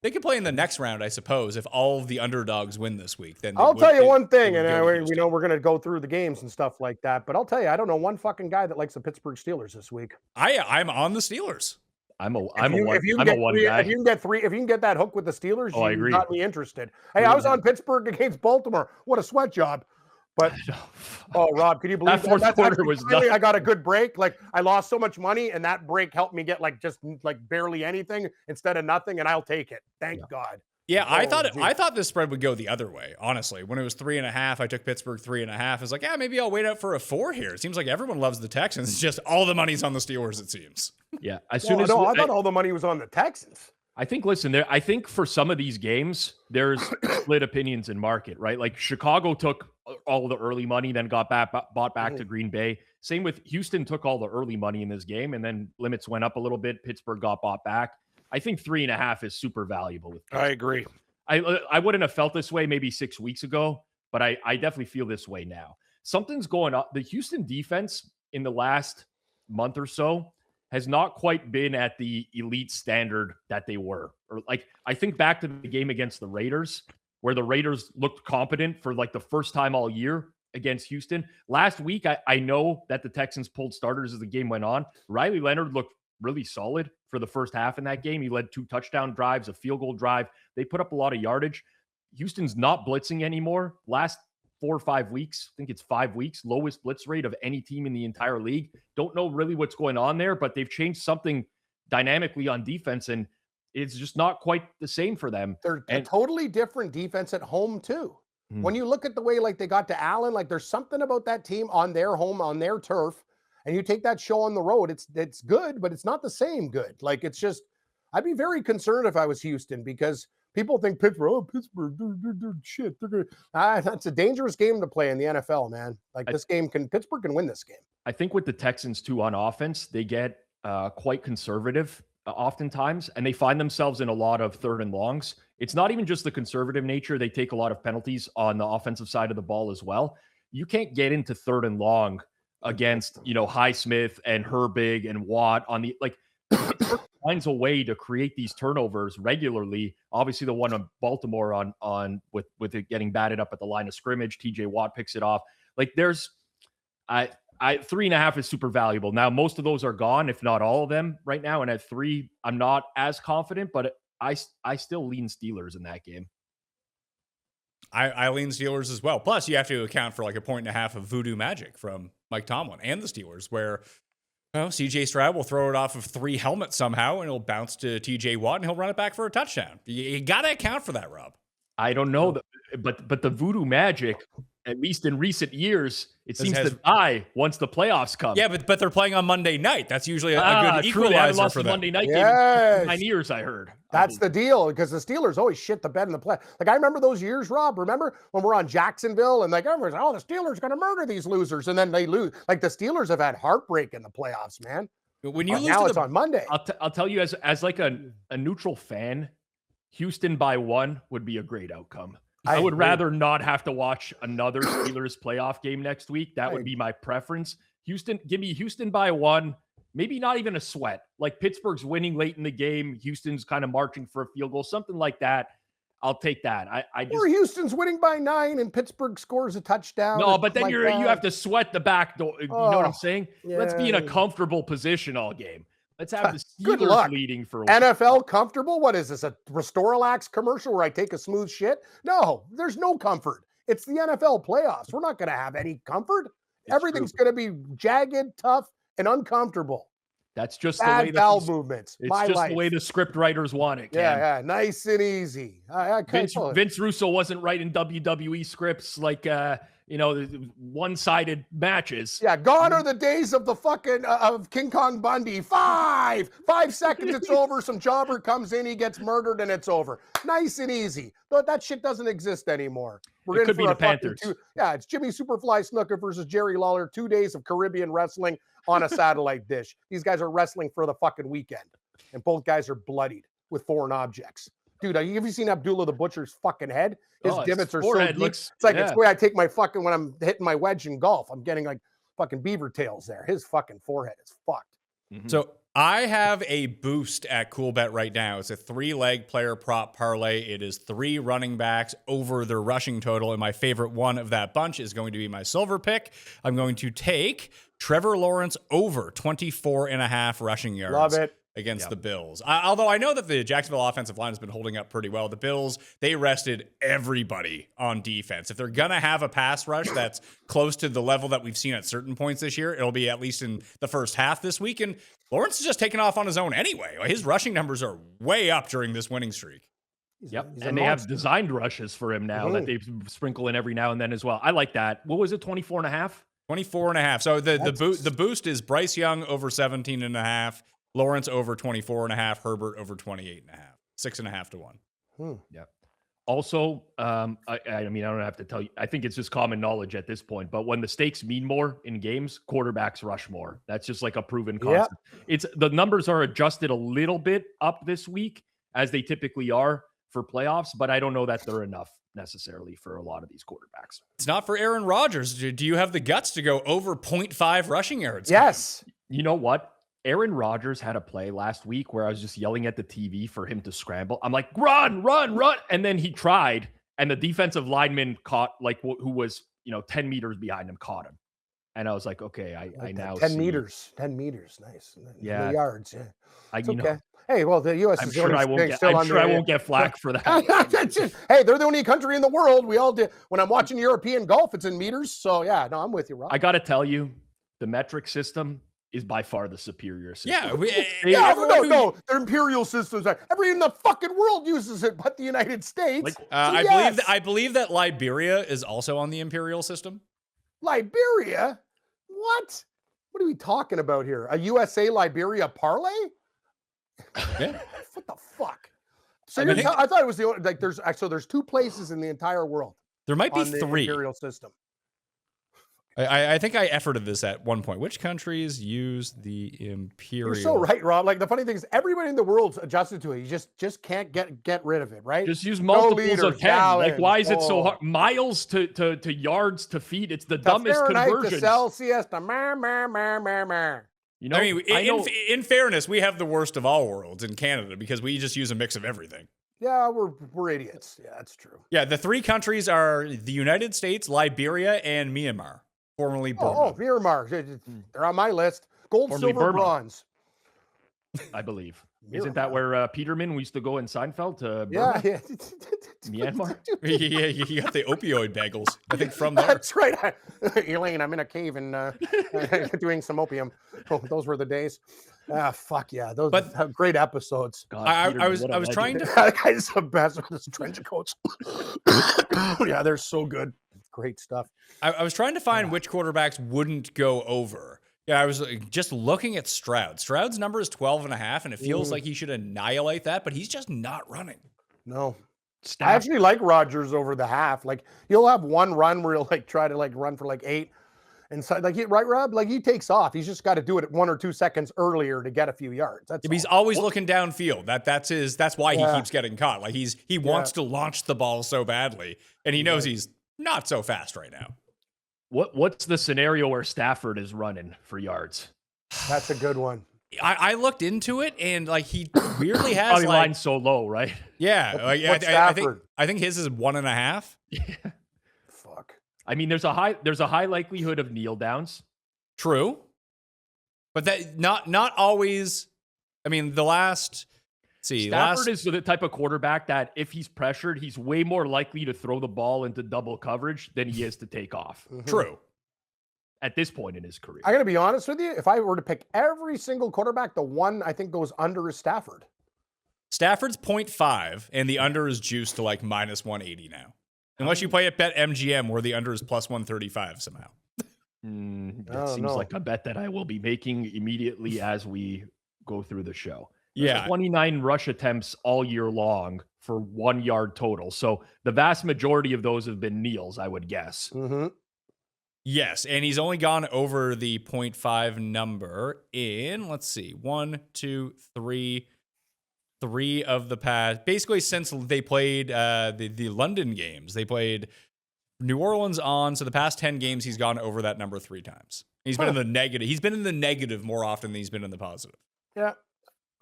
they could play in the next round, I suppose, if all of the underdogs win this week. Then I'll tell you one thing, and we know we're going to go through the games and stuff like that. But I'll tell you, I don't know one fucking guy that likes the Pittsburgh Steelers this week. I'm on the Steelers. If you can get that hook with the Steelers, I agree. Got me interested. Hey, I was on Pittsburgh against Baltimore. What a sweat job. But Rob, can you believe that fourth quarter was really, I got a good break. Like I lost so much money, and that break helped me get just barely anything instead of nothing, and I'll take it. Thank God. Yeah, I thought this spread would go the other way. Honestly, when it was 3.5, I took Pittsburgh 3.5. I was like, yeah, maybe I'll wait out for a 4 here. It seems like everyone loves the Texans. It's just all the money's on the Steelers. It seems. Yeah, I thought all the money was on the Texans. I think. Listen, I think for some of these games, there's split opinions in market, right? Like Chicago took all the early money, then bought back to Green Bay. Same with Houston, took all the early money in this game, and then limits went up a little bit. Pittsburgh got bought back. I think 3.5 is super valuable. I agree. I wouldn't have felt this way maybe 6 weeks ago, but I definitely feel this way now. Something's going on. The Houston defense in the last month or so has not quite been at the elite standard that they were. Or like, I think back to the game against the Raiders, where the Raiders looked competent for like the first time all year against Houston. Last week, I know that the Texans pulled starters as the game went on. Riley Leonard looked really solid for the first half in that game. He led 2 touchdown drives, a field goal drive. They put up a lot of yardage. Houston's not blitzing anymore. Last 4 or 5 weeks, I think it's 5 weeks, lowest blitz rate of any team in the entire league. Don't know really what's going on there, but they've changed something dynamically on defense, and it's just not quite the same for them. They're a totally different defense at home too. When you look at the way like they got to Allen, like there's something about that team on their home, on their turf, and you take that show on the road, it's good, but it's not the same good. Like it's just, I'd be very concerned if I was Houston, because people think Pittsburgh, they're shit. They're good. That's a dangerous game to play in the NFL, man. Like Pittsburgh can win this game. I think with the Texans too on offense, they get quite conservative oftentimes, and they find themselves in a lot of 3rd and longs. It's not even just the conservative nature. They take a lot of penalties on the offensive side of the ball as well. You can't get into 3rd and long against, Highsmith and Herbig and Watt on the, like, finds a way to create these turnovers regularly. Obviously the one on Baltimore on with it getting batted up at the line of scrimmage, TJ Watt picks it off. Like there's, 3.5 is super valuable. Now, most of those are gone, if not all of them right now. And at 3, I'm not as confident, but I still lean Steelers in that game. I lean Steelers as well. Plus, you have to account for like 1.5 of voodoo magic from Mike Tomlin and the Steelers, where CJ Stroud will throw it off of 3 helmets somehow, and it'll bounce to TJ Watt, and he'll run it back for a touchdown. You got to account for that, Rob. I don't know, but the voodoo magic, at least in recent years, it seems to die once the playoffs come. Yeah, but they're playing on Monday night. That's usually a good equalizer I lost for them. Monday night game in 9 years, I heard. That's the deal, because the Steelers always shit the bed in the play. Like, I remember those years, Rob. Remember when we're on Jacksonville and like everyone's like, oh, the Steelers going to murder these losers, and then they lose. Like the Steelers have had heartbreak in the playoffs, man. When you lose now it's on Monday. I'll tell you, as like a neutral fan, Houston by 1 would be a great outcome. I would rather not have to watch another Steelers playoff game next week. That would be my preference. Give me Houston by 1, maybe not even a sweat. Like Pittsburgh's winning late in the game, Houston's kind of marching for a field goal, something like that. I'll take that. Or Houston's winning by 9 and Pittsburgh scores a touchdown. No, but then you have to sweat the back door. You know what I'm saying? Yeah. Let's be in a comfortable position all game. Let's have the Good Steelers luck. leading for a while. NFL comfortable? What is this, a Restoralax commercial where I take a smooth shit? No, there's no comfort. It's the NFL playoffs. We're not going to have any comfort. Everything's going to be jagged, tough, and uncomfortable. That's just Bad the way bowel movements. It's just the way the script writers want it. Cam. Yeah, nice and easy. Vince Russo wasn't writing WWE scripts like one-sided matches. Yeah, gone are the days of the fucking of King Kong Bundy. 5 seconds, it's over. Some jobber comes in, he gets murdered, and it's over. Nice and easy. But that shit doesn't exist anymore. It could be the Panthers. It's Jimmy Superfly Snuka versus Jerry Lawler. 2 days of Caribbean wrestling on a satellite dish. These guys are wrestling for the fucking weekend, and both guys are bloodied with foreign objects. Dude, have you seen Abdullah the Butcher's fucking head? His divots are so deep. It's like it's the way I take my fucking, when I'm hitting my wedge in golf, I'm getting like fucking beaver tails there. His fucking forehead is fucked. Mm-hmm. So I have a boost at CoolBet right now. It's a 3-leg player prop parlay. It is 3 running backs over their rushing total. And my favorite one of that bunch is going to be my silver pick. I'm going to take Trevor Lawrence over 24.5 rushing yards. Love it. Against the Bills. Although I know that the Jacksonville offensive line has been holding up pretty well. The Bills, they rested everybody on defense. If they're going to have a pass rush that's close to the level that we've seen at certain points this year, it'll be at least in the first half this week. And Lawrence is just taking off on his own anyway. His rushing numbers are way up during this winning streak. Yep. And they have designed rushes for him now that they sprinkle in every now and then as well. I like that. What was it, 24.5? 24.5. So the boost is Bryce Young over 17.5. Lawrence over 24.5, Herbert over 28.5, 6.5 to 1. Yeah. Also, I mean, I don't have to tell you. I think it's just common knowledge at this point. But when the stakes mean more in games, quarterbacks rush more. That's just like a proven concept. It's the numbers are adjusted a little bit up this week, as they typically are for playoffs. But I don't know that they're enough necessarily for a lot of these quarterbacks. It's not for Aaron Rodgers. Do you have the guts to go over 0.5 rushing yards? Yes. You know what? Aaron Rodgers had a play last week where I was just yelling at the TV for him to scramble. I'm like, run. And then he tried, and the defensive lineman caught, like, who was, 10 meters behind him, caught him. And I was like, okay, I now 10 see. meters. 10 meters. Nice. Yeah. Yards. Yeah. It's okay. Hey, well, the U.S. I'm is sure I won't get flack for that. Hey, they're the only country in the world. We all do. When I'm watching European golf, it's in meters. So, yeah, no, I'm with you, Rob. I got to tell you, the metric system is by far the superior system. No, their imperial systems. Everybody in the fucking world uses it, but the United States. I believe that Liberia is also on the imperial system. Liberia? What? What are we talking about here? A USA Liberia parlay? Yeah. What the fuck? So I thought it was the only, like, there's two places in the entire world. There might be on the three. Imperial system. I think I efforted this at one point. Which countries use the imperial? You're so right, Rob. Like, the funny thing is, everybody in the world's adjusted to it. You just can't get rid of it, right? Just use multiples of 10. Gallons, like, why is it so hard? Miles to yards to feet. It's the dumbest conversion. To Celsius to in fairness, we have the worst of all worlds in Canada because we just use a mix of everything. Yeah, we're idiots. Yeah, that's true. Yeah, the three countries are the United States, Liberia, and Myanmar. Formerly Burma. Oh, Myanmar. They're on my list. Gold, Formerly silver, Burma. bronze. I believe. Isn't that where Peterman we used to go in Seinfeld to Burma? Yeah. Myanmar? Yeah, you got the opioid bagels, I think, from there. That's right. Elaine, I'm in a cave and doing some opium. Oh, those were the days. Fuck yeah. Those are great episodes. God, I was trying to... That guy's the best with his trench coats. Yeah, they're so good. Great stuff. I was trying to find which quarterbacks wouldn't go over. Yeah, I was just looking at Stroud. Stroud's number is 12.5, and it feels like he should annihilate that, but he's just not running. No. I actually like Rodgers over the half. Like, he'll have one run where he'll try to run for 8. And so, right, Rob? Like, he takes off. He's just got to do it 1 or 2 seconds earlier to get a few yards. That's he's always looking downfield. That's why he keeps getting caught. Like, he wants to launch the ball so badly, and he knows he's not so fast right now. What's the scenario where Stafford is running for yards? That's a good one. I looked into it, and he weirdly has line's so low, right? Yeah, I think his is 1.5. Yeah. Fuck. I mean, there's a high likelihood of kneel downs. True, but that not always. I mean, Stafford is the type of quarterback that if he's pressured, he's way more likely to throw the ball into double coverage than he is to take off. Mm-hmm. True. At this point in his career. I got to be honest with you. If I were to pick every single quarterback, the one I think goes under is Stafford. Stafford's 0.5, and the under is juiced to minus 180 now. Unless you play at BetMGM, where the under is plus 135 somehow. That seems like a bet that I will be making immediately as we go through the show. There's 29 rush attempts all year long for 1 yard total. So the vast majority of those have been kneels, I would guess. Mm-hmm. Yes, and he's only gone over the 0.5 number in, let's see, 1, 2, 3 of the past. Basically, since they played the London games, they played New Orleans on. So the past 10 games, he's gone over that number 3 times. He's been in the negative. He's been in the negative more often than he's been in the positive. Yeah,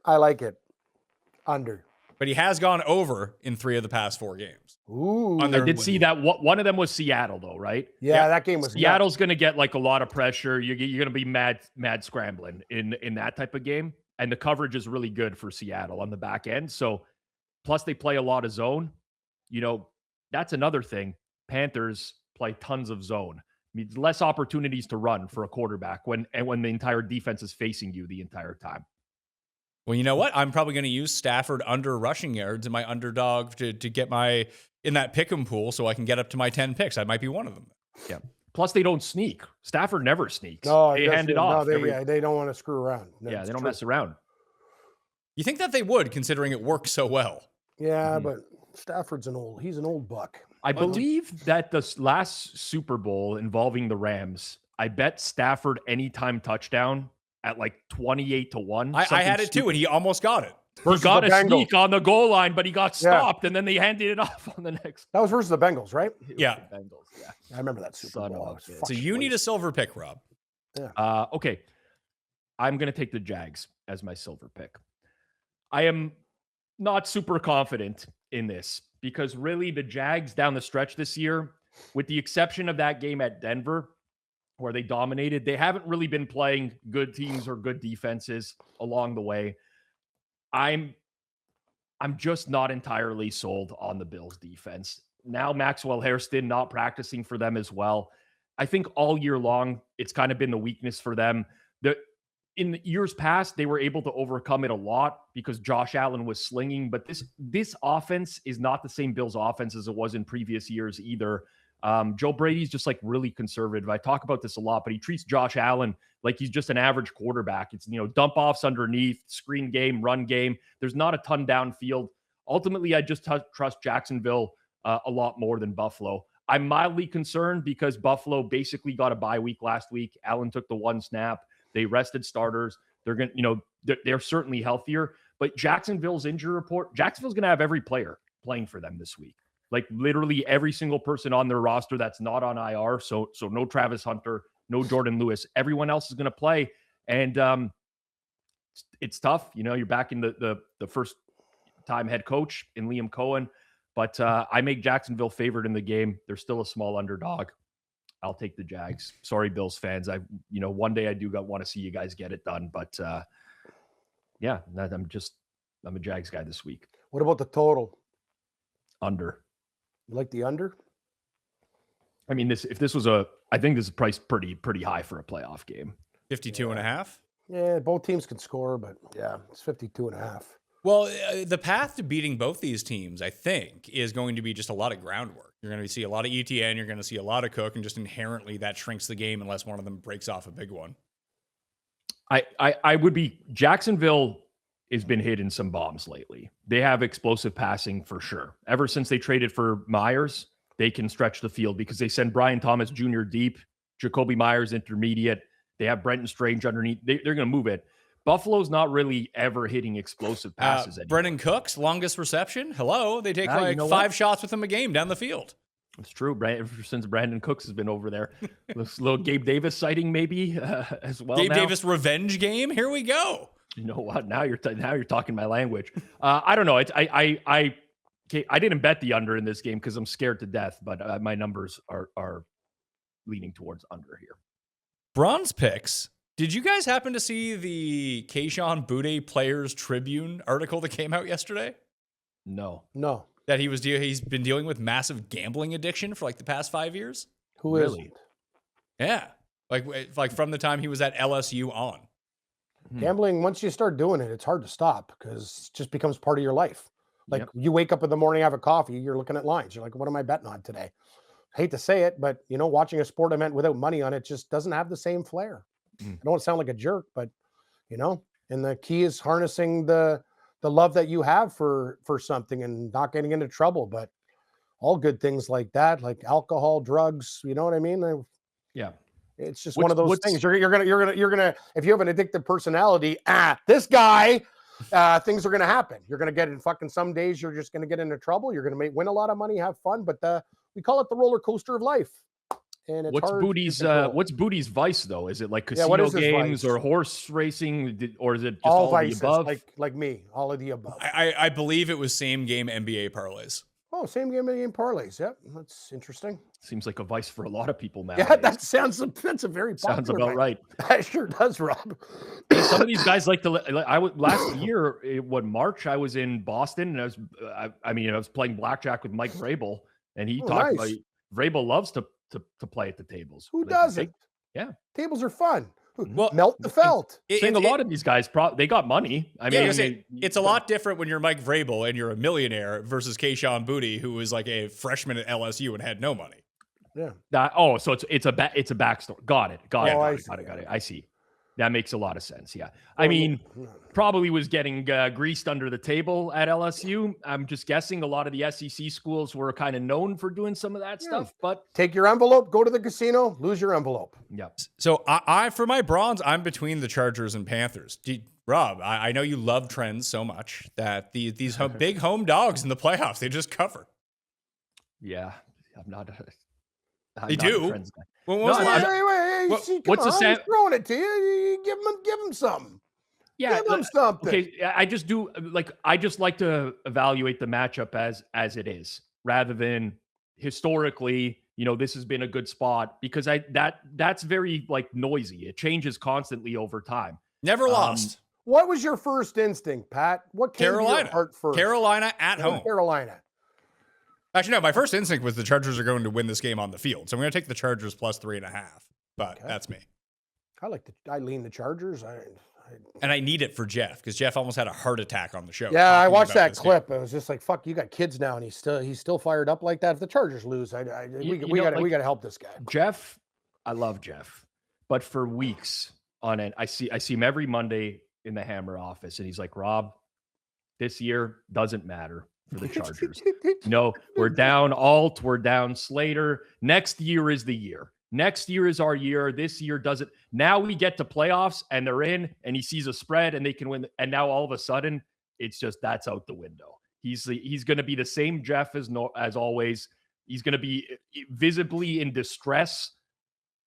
I like it. Under. But he has gone over in 3 of the past 4 games. Ooh. I did see that. One of them was Seattle, though, right? Yeah, that game was Seattle's going to get a lot of pressure. You're going to be mad scrambling in that type of game. And the coverage is really good for Seattle on the back end. So, plus they play a lot of zone. That's another thing. Panthers play tons of zone. I mean, less opportunities to run for a quarterback when the entire defense is facing you the entire time. Well, you know what? I'm probably going to use Stafford under rushing yards in my underdog to get in that pick'em pool so I can get up to my 10 picks. That might be one of them. Yeah. Plus, they don't sneak. Stafford never sneaks. No, they hand it off. They don't want to screw around. They don't mess around. You think that they would, considering it works so well? Yeah, but Stafford's he's an old buck. I believe that the last Super Bowl involving the Rams, I bet Stafford anytime touchdown at like 28-1. I had it too, and he almost got it. He got a sneak on the goal line, but he got stopped, and then they handed it off on the next. That was versus the Bengals, right? Yeah. The Bengals, yeah. I remember that Super Bowl. So you need a silver pick, Rob. Yeah. Okay. I'm going to take the Jags as my silver pick. I am not super confident in this because really the Jags down the stretch this year, with the exception of that game at Denver where they dominated, they haven't really been playing good teams or good defenses along the way. I'm just not entirely sold on the Bills defense. Now Maxwell Hairston not practicing for them as well. I think all year long, it's kind of been the weakness for them. In the years past, they were able to overcome it a lot because Josh Allen was slinging, but this offense is not the same Bills offense as it was in previous years either. Joe Brady's just like really conservative. I talk about this a lot, but he treats Josh Allen like he's just an average quarterback. It's, dump offs underneath, screen game, run game. There's not a ton downfield. Ultimately, I just trust Jacksonville a lot more than Buffalo. I'm mildly concerned because Buffalo basically got a bye week last week. Allen took the one snap. They rested starters. They're going to, they're certainly healthier, but Jacksonville's injury report, Jacksonville's going to have every player playing for them this week. Like literally every single person on their roster that's not on IR. So no Travis Hunter, no Jordan Lewis. Everyone else is going to play. And it's tough. You're back in the first time head coach in Liam Cohen, but I make Jacksonville favored in the game. They're still a small underdog. I'll take the Jags. Sorry, Bills fans. One day I do want to see you guys get it done, but yeah, I'm a Jags guy this week. What about the total? Under. You like the under? I mean, I think this is priced pretty high for a playoff game. 52.5. Yeah, both teams can score, but yeah, it's 52.5. Well, the path to beating both these teams, I think, is going to be just a lot of groundwork. You're going to see a lot of ETN. You're going to see a lot of Cook, and just inherently that shrinks the game unless one of them breaks off a big one. I would be Jacksonville has been hitting some bombs lately. They have explosive passing for sure. Ever since they traded for Myers, they can stretch the field because they send Brian Thomas Jr. deep, Jacoby Myers intermediate. They have Brenton Strange underneath. They're going to move it. Buffalo's not really ever hitting explosive passes. Brennan Cooks, longest reception. Hello. They take 5 shots with him a game down the field. It's true. Ever since Brandon Cooks has been over there. This little Gabe Davis sighting maybe as well. Gabe Davis revenge game. Here we go. You know what? Now you're talking my language. I don't know. I didn't bet the under in this game because I'm scared to death, but my numbers are leaning towards under here. Bronze picks. Did you guys happen to see the Kayshon Boutte Players Tribune article that came out yesterday? No. That he's been dealing with massive gambling addiction for like the past 5 years. Who isn't? Yeah, like from the time he was at LSU on. Gambling, once you start doing it, it's hard to stop because it just becomes part of your life. Like you wake up in the morning, have a coffee, you're looking at lines. You're like, what am I betting on today? I hate to say it, but watching a sport event without money on it just doesn't have the same flair. I don't want to sound like a jerk, but and the key is harnessing the love that you have for something and not getting into trouble. But all good things like that, like alcohol, drugs, you know what I mean? Yeah. It's just one of those things. You're gonna if you have an addictive personality, this guy, things are gonna happen. You're gonna get in fucking some days. You're just gonna get into trouble. You're gonna win a lot of money, have fun, but we call it the roller coaster of life. And it's what's Bootie's vice though? Is it like casino games or horse racing, or is it just all vices, of the above? Like me, all of the above. I believe it was same game NBA parlays. Oh, same game NBA parlays. Yep, that's interesting. Seems like a vice for a lot of people now. Yeah, that's a very popular sounds about right. That sure does, Rob. Some of these guys like to. Last year, March, I was in Boston, and I was playing blackjack with Mike Vrabel, and he talked about Vrabel loves to play at the tables. Who doesn't? Yeah, tables are fun. Well, melt the felt. A lot of these guys, they got money. It's a lot different when you're Mike Vrabel and you're a millionaire versus Kayshon Boutte, who was like a freshman at LSU and had no money. Yeah. So it's a backstory. Got it. I see. That makes a lot of sense. Yeah. I mean, probably was getting greased under the table at LSU. I'm just guessing a lot of the SEC schools were kind of known for doing some of that stuff, but take your envelope, go to the casino, lose your envelope. yeah. So I for my bronze, I'm between the Chargers and Panthers. Rob, I know you love trends so much that these big home dogs in the playoffs, they just cover. Yeah. I'm not They do. A trends guy. Well, What's the He's throwing it to you? Give him something. Yeah, give him something. Okay, I just like to evaluate the matchup as it is, rather than historically. This has been a good spot because that's very like noisy. It changes constantly over time. Never lost. What was your first instinct, Pat? What came to your heart first? Carolina at home. Carolina. Actually, no. My first instinct was the Chargers are going to win this game on the field, so I'm going to take the Chargers plus 3.5. But that's me. I lean the Chargers. And I need it for Jeff because Jeff almost had a heart attack on the show. Yeah, I watched that clip. It was just like, fuck, you got kids now, and he's still fired up like that. If the Chargers lose, we got to help this guy. Jeff, I love Jeff, but for weeks on end, I see him every Monday in the Hammer office, and he's like, Rob, this year doesn't matter for the Chargers. We're down Alt, we're down Slater. Next year is the year. Next year is our year. This year doesn't. Now we get to playoffs and they're in, and he sees a spread and they can win. And now all of a sudden, it's just that's out the window. He's going to be the same Jeff as always. He's going to be visibly in distress,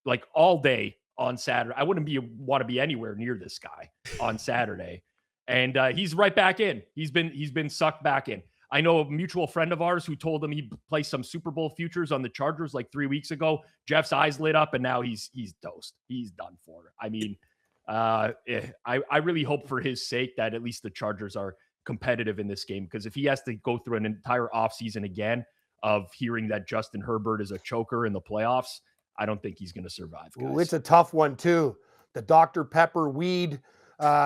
like all day on Saturday. I wouldn't want to be anywhere near this guy on Saturday, and he's right back in. He's been sucked back in. I know a mutual friend of ours who told him he placed some Super Bowl futures on the Chargers like 3 weeks ago. Jeff's eyes lit up, and now he's toast. He's done for. I mean, I really hope for his sake that at least the Chargers are competitive in this game, because if he has to go through an entire offseason again of hearing that Justin Herbert is a choker in the playoffs, I don't think he's going to survive, guys. Ooh, it's a tough one, too. The Dr. Pepper weed,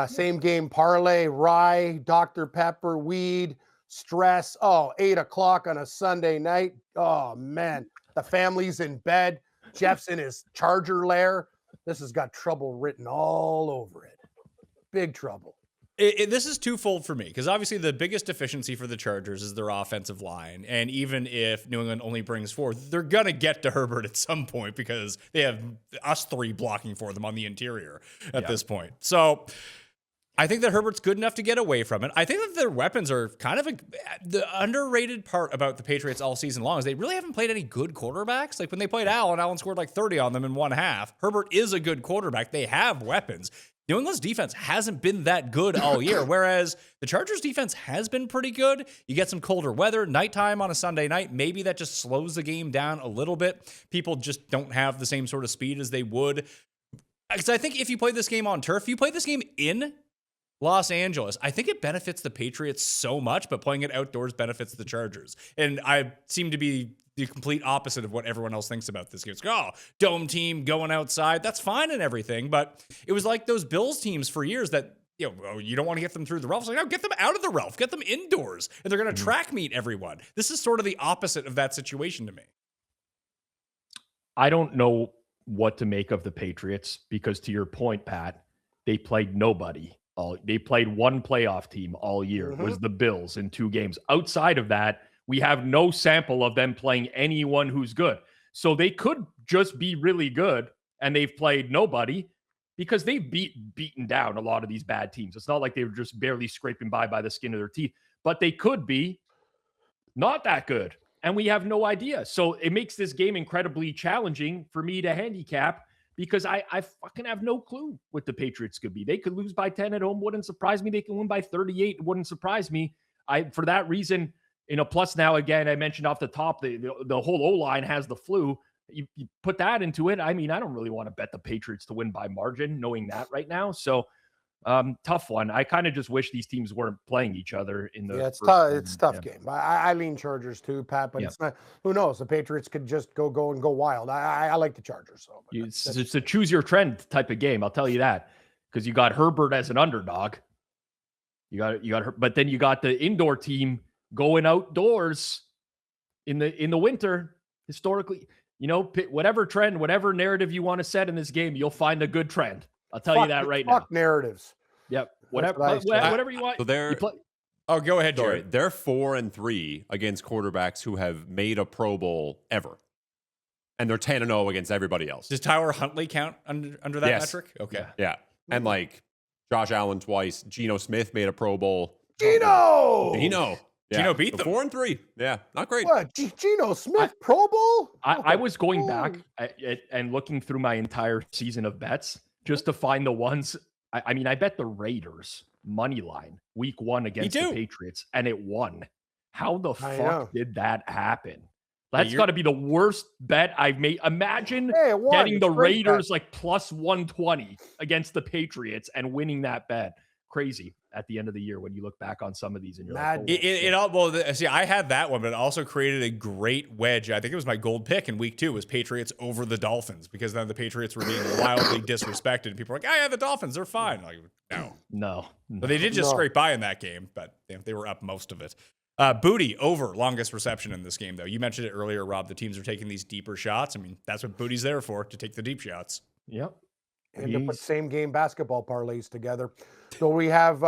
same game parlay, rye, Dr. Pepper weed, stress. 8:00 on a Sunday night. Oh, man. The family's in bed. Jeff's in his Charger lair. This has got trouble written all over it. Big trouble. This is twofold for me, because obviously the biggest deficiency for the Chargers is their offensive line. And even if New England only brings 4, they're going to get to Herbert at some point because they have us 3 blocking for them on the interior at this point. So I think that Herbert's good enough to get away from it. I think that their weapons are kind of the underrated part about the Patriots all season long is they really haven't played any good quarterbacks. Like when they played Allen scored like 30 on them in one half. Herbert is a good quarterback. They have weapons. New England's defense hasn't been that good all year, whereas the Chargers' defense has been pretty good. You get some colder weather, nighttime on a Sunday night. Maybe that just slows the game down a little bit. People just don't have the same sort of speed as they would. Because I think if you play this game on turf, if you play this game in Los Angeles, I think it benefits the Patriots so much, but playing it outdoors benefits the Chargers. And I seem to be the complete opposite of what everyone else thinks about this game. It's like, dome team going outside. That's fine and everything. But it was like those Bills teams for years that, you don't want to get them through the Ralph. It's like, no, get them out of the Ralph. Get them indoors. And they're going to track meet everyone. This is sort of the opposite of that situation to me. I don't know what to make of the Patriots because, to your point, Pat, they played nobody. They played one playoff team all year. It was the Bills in 2 games. Outside of that, we have no sample of them playing anyone who's good. So they could just be really good, and they've played nobody because they've beaten down a lot of these bad teams. It's not like they were just barely scraping by the skin of their teeth, but they could be not that good, and we have no idea. So it makes this game incredibly challenging for me to handicap because I fucking have no clue what the Patriots could be. They could lose by 10 at home. Wouldn't surprise me. They can win by 38. Wouldn't surprise me. For that reason, plus now, again, I mentioned off the top, the whole O-line has the flu. You put that into it. I mean, I don't really want to bet the Patriots to win by margin, knowing that right now. So tough one. I kind of just wish these teams weren't playing each other in the. Yeah, it's tough. It's a tough game. I lean Chargers too, Pat. But it's not. Who knows? The Patriots could just go wild. I like the Chargers. So it's a choose your trend type of game. I'll tell you that, because you got Herbert as an underdog. You got, but then you got the indoor team going outdoors in the winter. Historically, whatever trend, whatever narrative you want to set in this game, you'll find a good trend. I'll tell you that right now. Fuck narratives. Yep. what Whatever you want. So they're Oh, go ahead, sorry. Jared. They're 4-3 against quarterbacks who have made a Pro Bowl ever, and they're 10-0 against everybody else. Does Tyler Huntley count under that metric? Okay. Yeah, and like Josh Allen twice. Geno Smith made a Pro Bowl. Geno! Yeah. Geno beat them. 4-3. Yeah, not great. What? Geno Smith, Pro Bowl? I was going back and looking through my entire season of bets just to find the ones. I mean, I bet the Raiders money line week 1 against the Patriots, and it won. How the fuck did that happen? That's got to be the worst bet I've made. Imagine getting the Raiders like plus 120 against the Patriots and winning that bet. Crazy at the end of the year when you look back on some of these and you're like, see, I had that one, but it also created a great wedge. I think it was my gold pick in week 2 was Patriots over the Dolphins, because then the Patriots were being wildly disrespected. And people were like, yeah, the Dolphins, they're fine. Like, no. But they did just scrape by in that game, but they were up most of it. Booty over longest reception in this game, though. You mentioned it earlier, Rob. The teams are taking these deeper shots. I mean, that's what Booty's there for, to take the deep shots. Yep. And to put same game basketball parlays together. So we have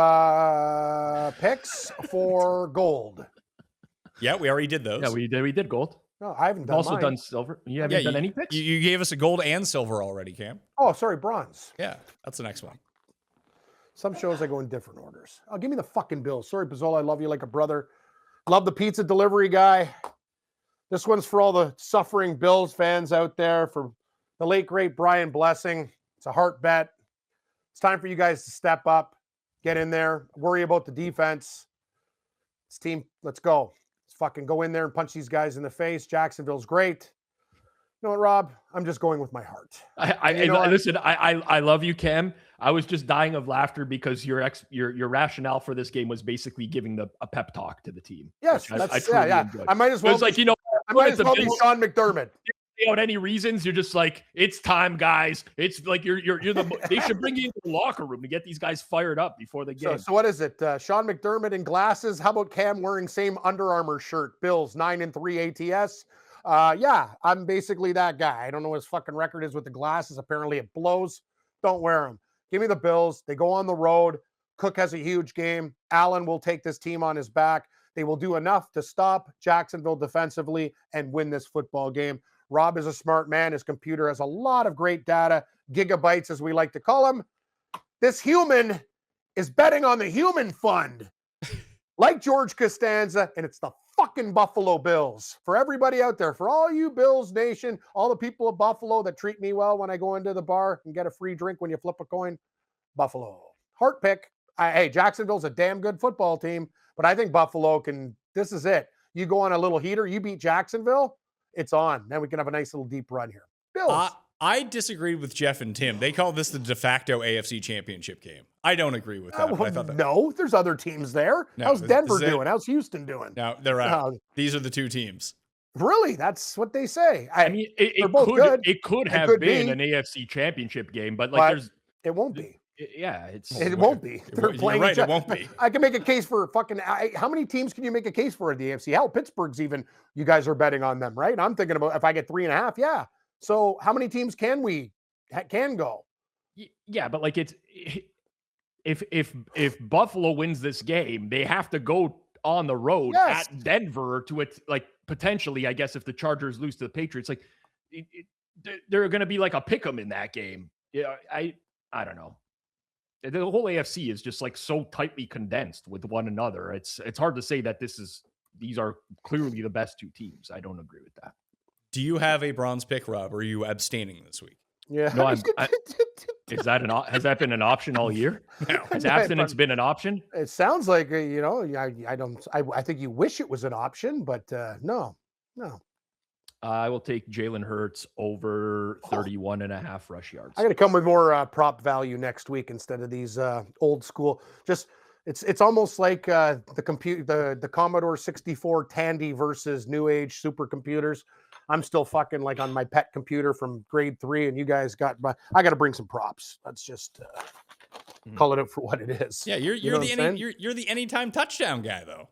picks for gold. Yeah, we already did those. Yeah, we did gold. No, I haven't done also mine. done silver. You haven't done any picks? You gave us a gold and silver already, Cam. Oh, sorry, bronze. Yeah, that's the next one. Some shows I go in different orders. Oh, give me the fucking Bills. Sorry, Pizzola, I love you like a brother. Love the pizza delivery guy. This one's for all the suffering Bills fans out there, for the late, great Brian Blessing. It's a heart bet. It's time for you guys to step up, get in there, worry about the defense. This team, let's go. Let's fucking go in there and punch these guys in the face. Jacksonville's great. You know what, Rob? I'm just going with my heart. Listen, I love you, Cam. I was just dying of laughter because your rationale for this game was basically giving a pep talk to the team. Yes, I truly enjoyed. I might as well. It's like, I might as well be Sean McDermott. Out any reasons, you're just like, it's time, guys. It's like they should bring you into the locker room to get these guys fired up before the game. So what is it? Sean McDermott in glasses. How about Cam wearing same Under Armour shirt? Bills 9-3 ATS. Yeah, I'm basically that guy. I don't know what his fucking record is with the glasses. Apparently it blows. Don't wear them. Give me the Bills. They go on the road. Cook has a huge game. Allen will take this team on his back. They will do enough to stop Jacksonville defensively and win this football game. Rob is a smart man. His computer has a lot of great data, gigabytes, as we like to call them. This human is betting on the human fund, like George Costanza, and it's the fucking Buffalo Bills. For everybody out there, for all you Bills Nation, all the people of Buffalo that treat me well when I go into the bar and get a free drink when you flip a coin, Buffalo. Heart pick. Hey, Jacksonville's a damn good football team, but I think Buffalo can, this is it. You go on a little heater, you beat Jacksonville, it's on. Then we can have a nice little deep run here. Bills. I disagreed with Jeff and Tim. They call this the de facto AFC championship game. I don't agree with that. I thought that. No, there's other teams there. No, How's Denver doing? How's Houston doing? No, they're out. These are the two teams. Really? That's what they say. I mean, it could have been an AFC championship game, but it won't be. It won't be. They're playing right, it won't be. I can make a case for fucking. How many teams can you make a case for in the AFC? Hell, Pittsburgh's even. You guys are betting on them, right? I'm thinking about if I get 3.5. Yeah. So how many teams can go? Yeah, but like if Buffalo wins this game, they have to go on the road at Denver to it. Like potentially, I guess if the Chargers lose to the Patriots, like they're going to be like a pick'em in that game. Yeah, I don't know. The whole AFC is just like so tightly condensed with one another. It's hard to say that these are clearly the best two teams. I don't agree with that. Do you have a bronze pick, Rob, or are you abstaining this week? Yeah. No, has that been an option all year? No. Has abstinence been an option? It sounds like I think you wish it was an option, but no. I will take Jalen Hurts over 31.5 rush yards. I got to come with more prop value next week instead of these old school. Just it's almost like the Commodore 64 Tandy versus new age supercomputers. I'm still fucking like on my pet computer from grade 3, and you guys I got to bring some props. Let's just call it up for what it is. Yeah, you're the anytime touchdown guy though.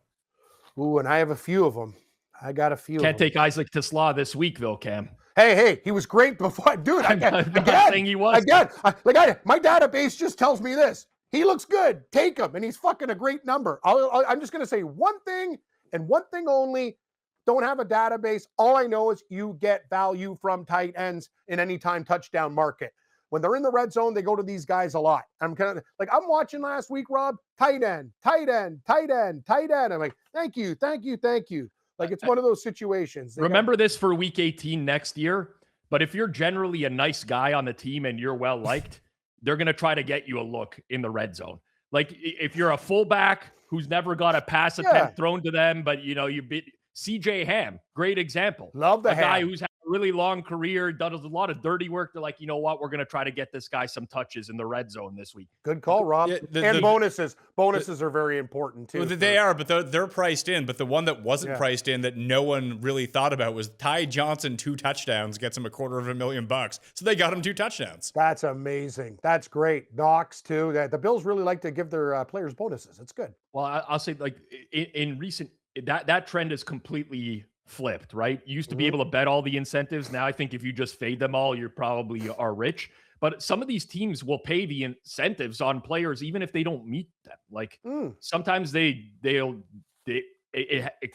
Ooh, and I have a few of them. I got a few. Can't take Isaac Tesla this week though, Cam. Hey, he was great before, dude. I'm not saying he was. My database just tells me this. He looks good. Take him, and he's fucking a great number. I'm just gonna say one thing and one thing only. Don't have a database. All I know is you get value from tight ends in any time touchdown market. When they're in the red zone, they go to these guys a lot. I'm watching last week, Rob, tight end. I'm like, thank you. Like, it's one of those situations. Remember this for week 18 next year. But if you're generally a nice guy on the team and you're well liked, they're going to try to get you a look in the red zone. Like, if you're a fullback who's never got a pass attempt thrown to them, but you beat CJ Ham, great example. Love the guy who's had a really long career, does a lot of dirty work. They're like, you know what? We're going to try to get this guy some touches in the red zone this week. Good call, Rob. And bonuses. Bonuses are very important too. Well, they are, but they're priced in. But the one that wasn't priced in that no one really thought about was Ty Johnson, 2 touchdowns, gets him $250,000. So they got him 2 touchdowns. That's amazing. That's great. Knox too. The Bills really like to give their players bonuses. It's good. Well, I'll say, like, in recent, that trend is completely flipped, right? You used to be able to bet all the incentives. Now I think if you just fade them all, you probably are rich. But some of these teams will pay the incentives on players even if they don't meet them. Like, sometimes they'll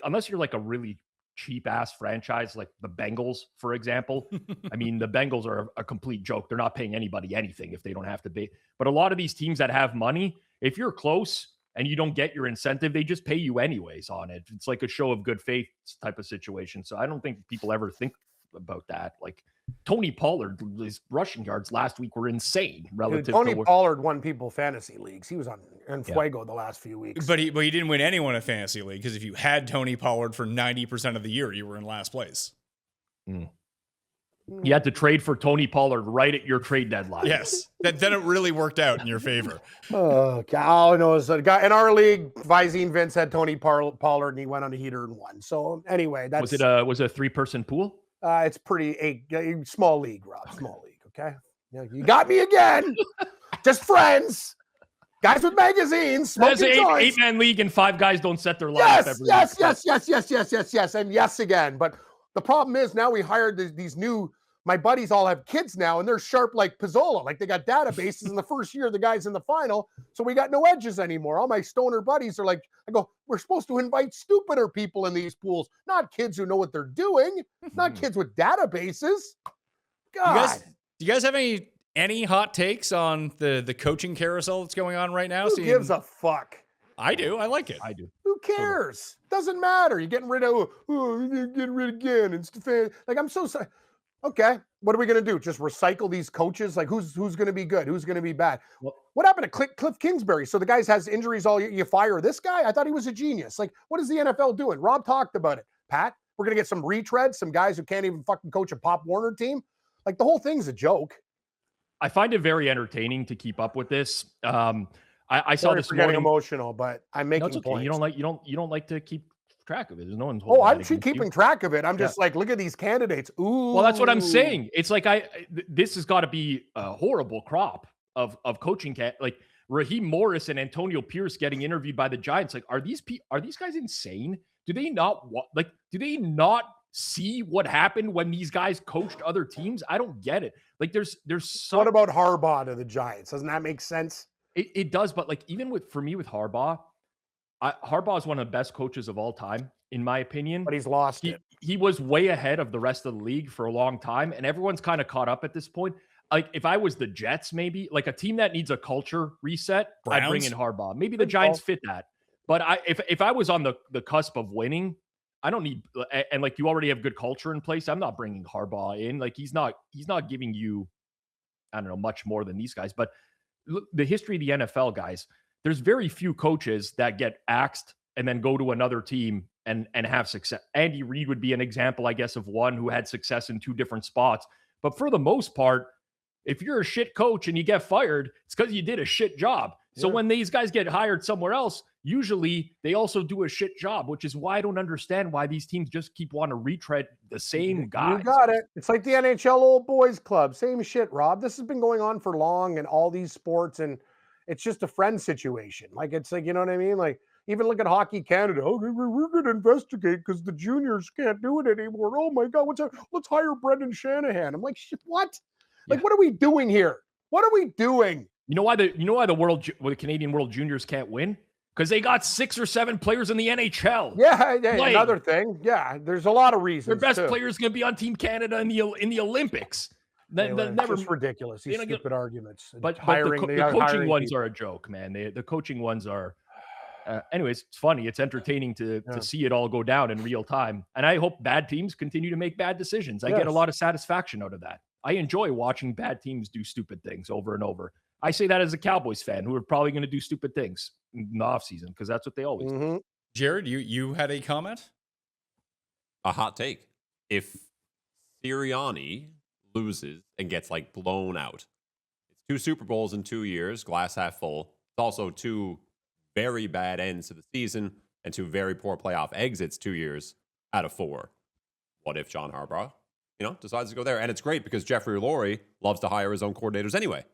unless you're like a really cheap ass franchise like the Bengals, for example. I mean, the Bengals are a complete joke. They're not paying anybody anything if they don't have to pay. But a lot of these teams that have money, if you're close and you don't get your incentive, they just pay you anyways on it. It's like a show of good faith type of situation. So I don't think people ever think about that. Like, Tony Pollard, his rushing yards last week were insane relative to Tony Pollard won people fantasy leagues. He was on Fuego the last few weeks. But he didn't win anyone a fantasy league, because if you had Tony Pollard for 90% of the year, you were in last place. You had to trade for Tony Pollard right at your trade deadline. Yes. Then it really worked out in your favor. Oh, God. No, it's a guy in our league. Visine Vince had Tony Pollard, and he went on a heater and won. So anyway, that's was it a 3-person pool? It's pretty a small league, Rob. Okay. Small league. Okay. Yeah, you got me again. Just friends. Guys with magazines. That's an 8-man league, and 5 guys don't set their lineup every week. Yes, and yes again. But the problem is now we hired these new. My buddies all have kids now, and they're sharp like Pizzola. Like, they got databases in the first year, the guy's in the final. So we got no edges anymore. All my stoner buddies are like, I go, we're supposed to invite stupider people in these pools, not kids who know what they're doing, not kids with databases. God. Do you guys have any hot takes on the coaching carousel that's going on right now? Who gives a fuck? I do. I like it. I do. Who cares? Doesn't matter. You're getting rid of, you're getting rid again. And like, I'm so sorry. Okay, what are we going to do? Just recycle these coaches? Like, who's going to be good? Who's going to be bad? What happened to Cliff Kingsbury? So the guy has injuries all year. You fire this guy? I thought he was a genius. Like, what is the NFL doing? Rob talked about it. Pat, we're going to get some retreads, some guys who can't even fucking coach a Pop Warner team. Like, the whole thing's a joke. I find it very entertaining to keep up with this. I saw this morning. Getting emotional, but I'm making points. You don't like to keep track of it. There's no one's I'm keeping track of it. I'm just like, look at these candidates. Ooh. Well, that's what I'm saying. It's like this has got to be a horrible crop of coaching. Like Raheem Morris and Antonio Pierce getting interviewed by the Giants. Like, are these guys insane? Do they not see what happened when these guys coached other teams? I don't get it. Like, there's some. What about Harbaugh to the Giants? Doesn't that make sense? It does, but like, even with Harbaugh. Harbaugh is one of the best coaches of all time, in my opinion. But he's lost it. He was way ahead of the rest of the league for a long time, and everyone's kind of caught up at this point. Like, if I was the Jets, maybe, like a team that needs a culture reset, Browns? I'd bring in Harbaugh. Maybe the Giants fit that. But if I was on the cusp of winning, I don't need – and, like, you already have good culture in place, I'm not bringing Harbaugh in. Like, he's not giving you, I don't know, much more than these guys. But look, the history of the NFL, guys – there's very few coaches that get axed and then go to another team and have success. Andy Reid would be an example, I guess, of one who had success in 2 different spots. But for the most part, if you're a shit coach and you get fired, it's because you did a shit job. So when these guys get hired somewhere else, usually they also do a shit job, which is why I don't understand why these teams just keep wanting to retread the same guys. You got it. It's like the NHL old boys club. Same shit, Rob. This has been going on for long in all these sports, and it's just a friend situation. Like, it's like, you know what I mean? Like, Even look at Hockey Canada. Oh, we're going to investigate because the juniors can't do it anymore. Oh my God, let's hire Brendan Shanahan. I'm like, what? Like, what are we doing here? What are we doing? You know why the Canadian World Juniors can't win? Because they got 6 or 7 players in the NHL. Yeah, another thing. Yeah, there's a lot of reasons. Their best players going to be on Team Canada in the Olympics. Never just ridiculous. These stupid arguments. But the coaching ones are a joke, man. The coaching ones are. Anyways, it's funny. It's entertaining to see it all go down in real time. And I hope bad teams continue to make bad decisions. I get a lot of satisfaction out of that. I enjoy watching bad teams do stupid things over and over. I say that as a Cowboys fan who are probably going to do stupid things in the offseason because that's what they always do. Jared, you had a comment? A hot take. If Sirianni loses and gets like blown out, it's 2 Super Bowls in 2 years, glass half full. It's also 2 very bad ends to the season and 2 very poor playoff exits 2 years out of 4. What if John Harbaugh, decides to go there? And it's great because Jeffrey Lurie loves to hire his own coordinators anyway.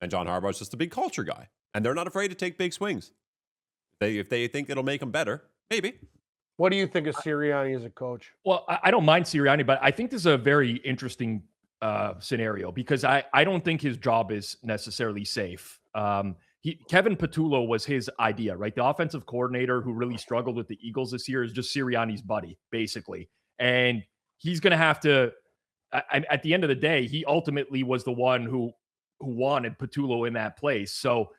And John Harbaugh's just a big culture guy. And they're not afraid to take big swings. If they think it'll make them better, maybe. What do you think of Sirianni as a coach? Well, I don't mind Sirianni, but I think this is a very interesting scenario because I don't think his job is necessarily safe. Kevin Pizzola was his idea, right? The offensive coordinator who really struggled with the Eagles this year is just Sirianni's buddy, basically. And he's going to have to, at the end of the day, he ultimately was the one who wanted Pizzola in that place. So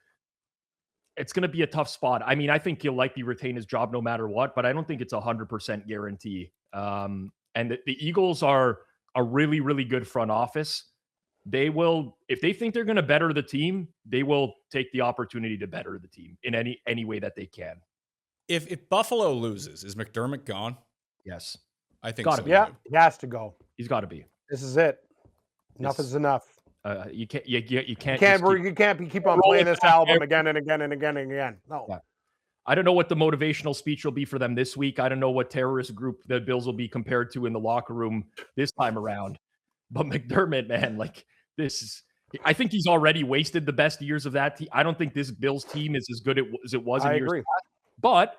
it's going to be a tough spot. I mean, I think he'll likely retain his job no matter what, but I don't think it's 100% guarantee. And the Eagles are a really, really good front office. They will, if they think they're going to better the team, they will take the opportunity to better the team in any way that they can. If Buffalo loses, is McDermott gone? Yes. I think Gotta so. be. Yeah, he has to go. He's got to be. This is it. Enough is enough. You can't keep on playing this album again and again and again and again. No. Yeah. I don't know what the motivational speech will be for them this week. I don't know what terrorist group the Bills will be compared to in the locker room this time around. But McDermott, man, like I think he's already wasted the best years of that team. I don't think this Bills team is as good as it was in years past. But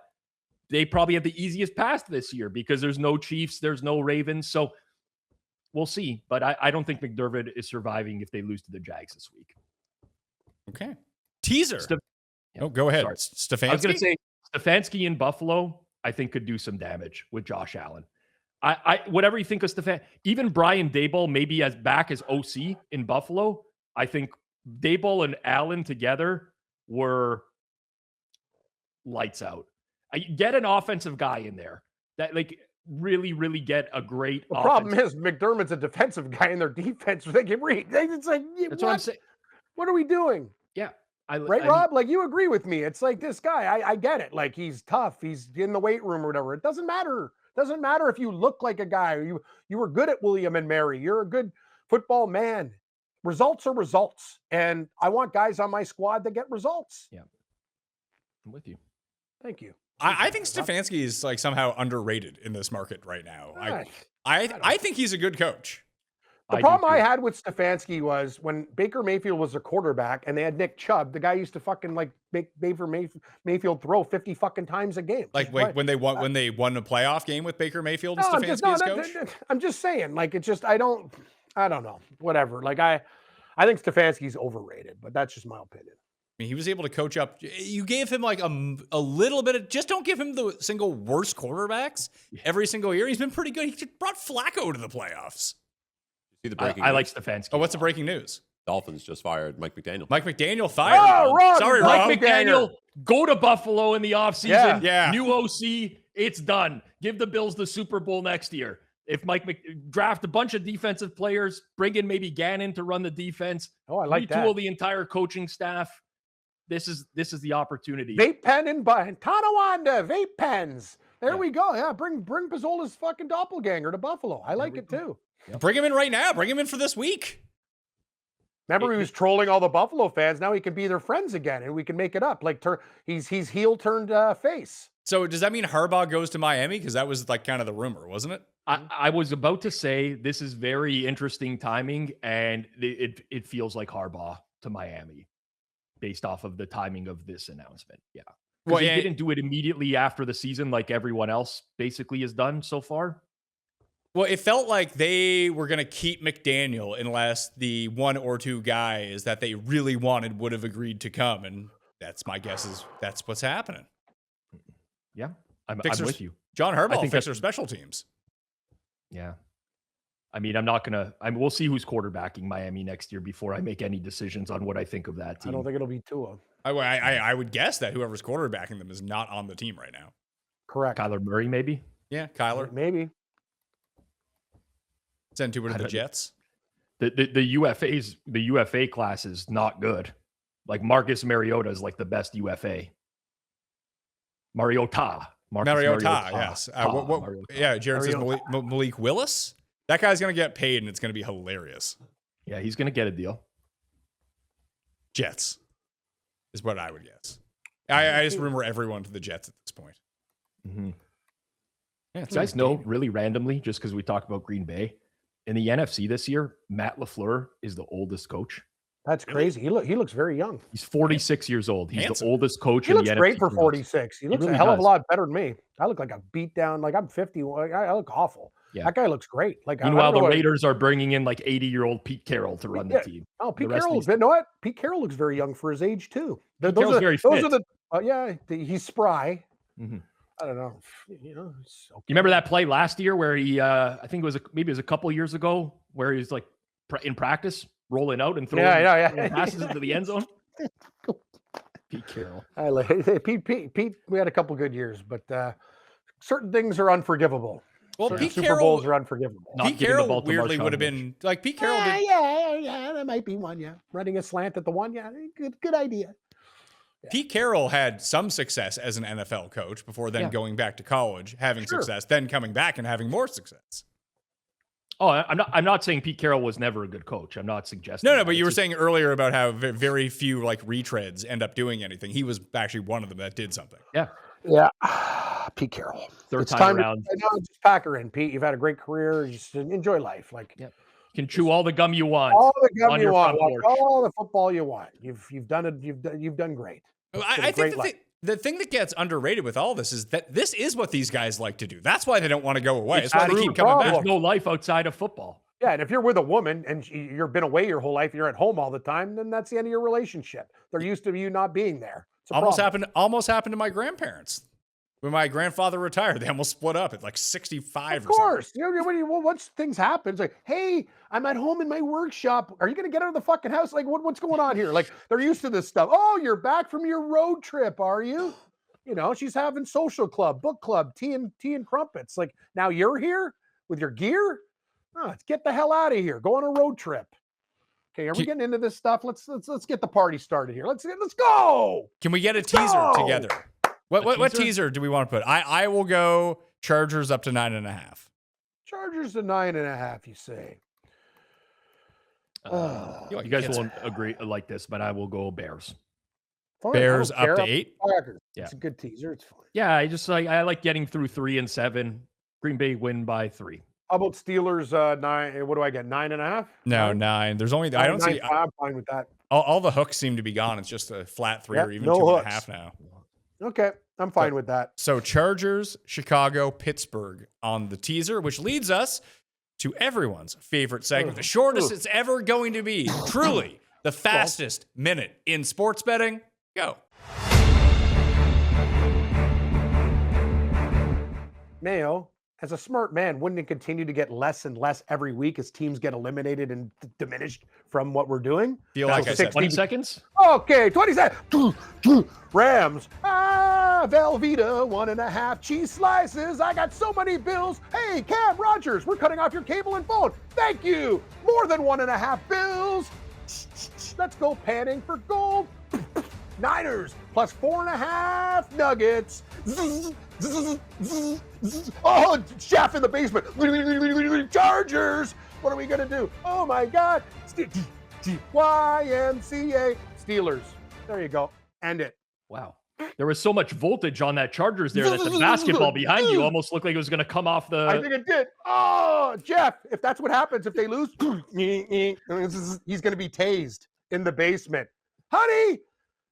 they probably have the easiest path this year because there's no Chiefs, there's no Ravens. So we'll see. But I don't think McDermott is surviving if they lose to the Jags this week. Okay. Teaser. Go ahead. Stefanski? I was going to say Stefanski in Buffalo, I think could do some damage with Josh Allen. I whatever you think of Stefan, even Brian Daboll, maybe as back as OC in Buffalo, I think Daboll and Allen together were lights out. Get an offensive guy in there that really, really get a great. The problem is McDermott's a defensive guy, and their defense they can read. It's like that's what I'm saying. What are we doing? Yeah, Rob? Like you agree with me? It's like this guy. I get it. Like he's tough. He's in the weight room or whatever. It doesn't matter. Doesn't matter if you look like a guy. You were good at William and Mary. You're a good football man. Results are results, and I want guys on my squad that get results. Yeah, I'm with you. Thank you. I think Stefanski is like somehow underrated in this market right now. I think he's a good coach. The problem I had with Stefanski was when Baker Mayfield was a quarterback and they had Nick Chubb, the guy used to fucking like make Baker Mayfield throw 50 fucking times a game. Like when they won a playoff game with Baker Mayfield and Stefanski as coach? I'm just saying, like, it's just, I don't know, whatever. Like I think Stefanski's overrated, but that's just my opinion. I mean, he was able to coach up. You gave him like a little bit of, just don't give him the single worst quarterbacks every single year. He's been pretty good. He brought Flacco to the playoffs. See the breaking I like Stefanski. Oh, what's the breaking news? Dolphins just fired Mike McDaniel. Mike McDaniel fired. Oh, Rob, sorry, Mike Rob. McDaniel, go to Buffalo in the offseason. Yeah. New OC, it's done. Give the Bills the Super Bowl next year. If draft a bunch of defensive players, bring in maybe Gannon to run the defense. Oh, I like that. Retool the entire coaching staff. This is the opportunity. Vape pen and Tonawanda, vape pens. There we go. Yeah, bring Pizzola's fucking doppelganger to Buffalo. I like it too. Yep. Bring him in right now. Bring him in for this week. Remember, he was trolling all the Buffalo fans. Now he can be their friends again, and we can make it up. Like he's heel turned face. So does that mean Harbaugh goes to Miami? Because that was like kind of the rumor, wasn't it? I was about to say this is very interesting timing, and it feels like Harbaugh to Miami based off of the timing of this announcement. Yeah. Because he didn't do it immediately after the season like everyone else basically has done so far. Well, it felt like they were going to keep McDaniel unless the one or two guys that they really wanted would have agreed to come. And that's my guess is that's what's happening. Yeah, I'm with you. John Harbaugh fixed their special teams. Yeah. I mean, we'll see who's quarterbacking Miami next year before I make any decisions on what I think of that team. I don't think it'll be Tua. I would guess that whoever's quarterbacking them is not on the team right now. Correct. Kyler Murray, maybe? Yeah, Kyler. Maybe. Send Tua to the Jets. The UFA class is not good. Like Marcus Mariota is like the best UFA. Mariota, yes. Yeah, Jared says Malik Willis. That guy's going to get paid, and it's going to be hilarious. Yeah, he's going to get a deal. Jets is what I would guess. I just remember everyone to the Jets at this point. Mm-hmm. Yeah, you guys know, really randomly, just because we talked about Green Bay, in the NFC this year, Matt LaFleur is the oldest coach. That's crazy. He looks very young. He's 46 years old. He's Handsome. the oldest coach He in looks the NFC. great for 46. He looks really a hell of a does. lot better than me. I look like a beat down. Like I'm 50. I look awful. Yeah. That guy looks great. Like meanwhile, the Raiders are bringing in like 80-year-old Pete Carroll to run the team. Oh, Pete Carroll. You know what? Pete Carroll looks very young for his age too. Pete Carroll's very fit. He's spry. Mm-hmm. I don't know. You know, You remember that play last year where he, I think it was a couple years ago, where he's like in practice rolling out and throwing passes into the end zone. Pete Carroll. Pete. We had a couple good years, but certain things are unforgivable. Well, Pete Super Bowls are unforgivable. Pete Carroll weirdly would have been like Pete Carroll. Yeah, that might be one. Yeah, running a slant at the one. Yeah, good idea. Yeah. Pete Carroll had some success as an NFL coach before then going back to college, having success, then coming back and having more success. Oh, I'm not saying Pete Carroll was never a good coach. I'm not suggesting. No, but you were saying earlier about how very few like retreads end up doing anything. He was actually one of them that did something. Yeah. Pete Carroll. It's time around. Just pack her in, Pete. You've had a great career. Just enjoy life. Like, you can chew all the gum you want. All the gum you want. All the football you want. You've done it. You've done great. I think the thing that gets underrated with all this is that this is what these guys like to do. That's why they don't want to go away. That's why they keep coming back. There's no life outside of football. Yeah, and if you're with a woman and you've been away your whole life, you're at home all the time, then that's the end of your relationship. They're used to you not being there. Almost happened to my grandparents. When my grandfather retired, they almost split up at like 65 or something. Of course. Once things happen, it's like, hey, I'm at home in my workshop. Are you going to get out of the fucking house? Like, what's going on here? Like, they're used to this stuff. Oh, you're back from your road trip, are you? You know, she's having social club, book club, tea and crumpets. Like, now you're here with your gear? Oh, let's get the hell out of here. Go on a road trip. Okay, are we getting into this stuff? Let's get the party started here. Let's go. Can we get a teaser together? What teaser do we want to put? I will go Chargers up to 9.5. Chargers to 9.5, you say? You guys won't agree like this, but I will go Bears. Fine, Bears up to 8. Yeah, it's a good teaser. It's fine. Yeah, I like getting through 3 and 7. Green Bay win by 3. How about Steelers 9? What do I get? 9.5? No, 9. There's only I don't see. I'm fine with that. All the hooks seem to be gone. It's just a flat 3 or even no 2.5 now. Okay, I'm fine with that. So Chargers, Chicago, Pittsburgh on the teaser, which leads us to everyone's favorite segment, the shortest it's ever going to be. Truly, the fastest minute in sports betting. Go. Mayo, as a smart man, wouldn't it continue to get less and less every week as teams get eliminated and diminished from what we're doing? Feel like I said 20 seconds? Okay, 20 seconds. Rams. Velveeta, 1.5 cheese slices. I got so many bills. Hey, Cam Rogers, we're cutting off your cable and phone. Thank you. More than 1.5 bills. Let's go panning for gold. Niners plus 4.5 nuggets. Oh, chef in the basement. Chargers. What are we going to do? Oh, my God. YMCA. Steelers. There you go. End it. Wow. There was so much voltage on that Chargers there that the basketball behind you almost looked like it was going to come off the... I think it did. Oh, Jeff, if that's what happens, if they lose, he's going to be tased in the basement. Honey,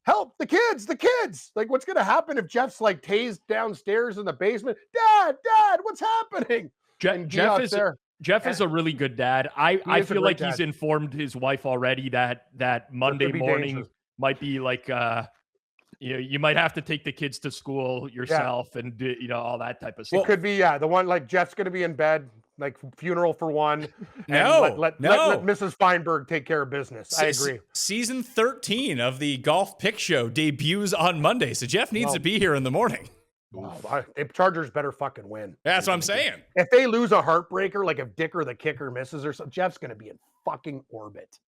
help the kids. Like, what's going to happen if Jeff's like tased downstairs in the basement? Dad, what's happening? Jeff is a really good dad. I feel like he's dad. informed his wife already that Monday morning dangerous. might be like, you might have to take the kids to school yourself and do, all that type of stuff. It could be, the one like Jeff's going to be in bed, like funeral for one. No, and let Mrs. Feinberg take care of business. I agree. Season 13 of the Golf Pick Show debuts on Monday, so Jeff needs to be here in the morning. Wow, the Chargers better fucking win. That's what I'm saying. If they lose a heartbreaker, like if Dicker the kicker misses or something, Jeff's going to be in fucking orbit.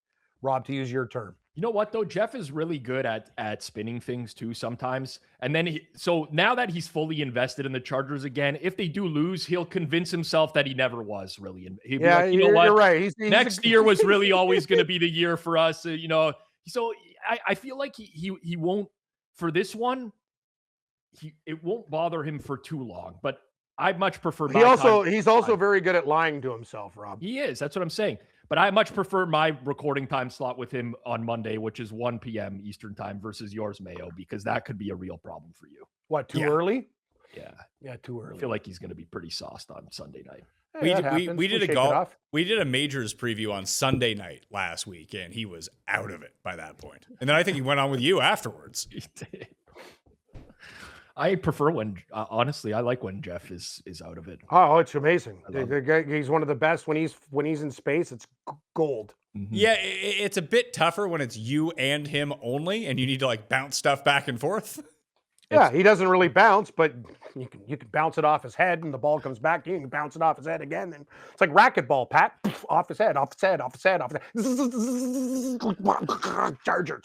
Rob, to use your term. You know what though? Jeff is really good at spinning things too sometimes. And then so now that he's fully invested in the Chargers again, if they do lose, he'll convince himself that he never was really. He'll be like, you know what? You're right. He's Next year was really always going to be the year for us. So I feel like he won't for this one. It won't bother him for too long, but I much prefer. He's also very good at lying to himself, Rob. He is. That's what I'm saying. But I much prefer my recording time slot with him on Monday, which is 1 p.m. Eastern time versus yours, Mayo, because that could be a real problem for you. What, too early? Yeah, too early. I feel like he's going to be pretty sauced on Sunday night. We did a majors preview on Sunday night last week, and he was out of it by that point. And then I think he went on with you afterwards. He did. I prefer when, honestly, I like when Jeff is out of it. Oh, it's amazing. He's one of the best when he's in space. It's gold. Mm-hmm. Yeah, it's a bit tougher when it's you and him only, and you need to like bounce stuff back and forth. Yeah, he doesn't really bounce, but you can bounce it off his head, and the ball comes back to you. You can bounce it off his head again, and it's like racquetball, Pat. Off his head, off his head, off his head, off his head. Chargers.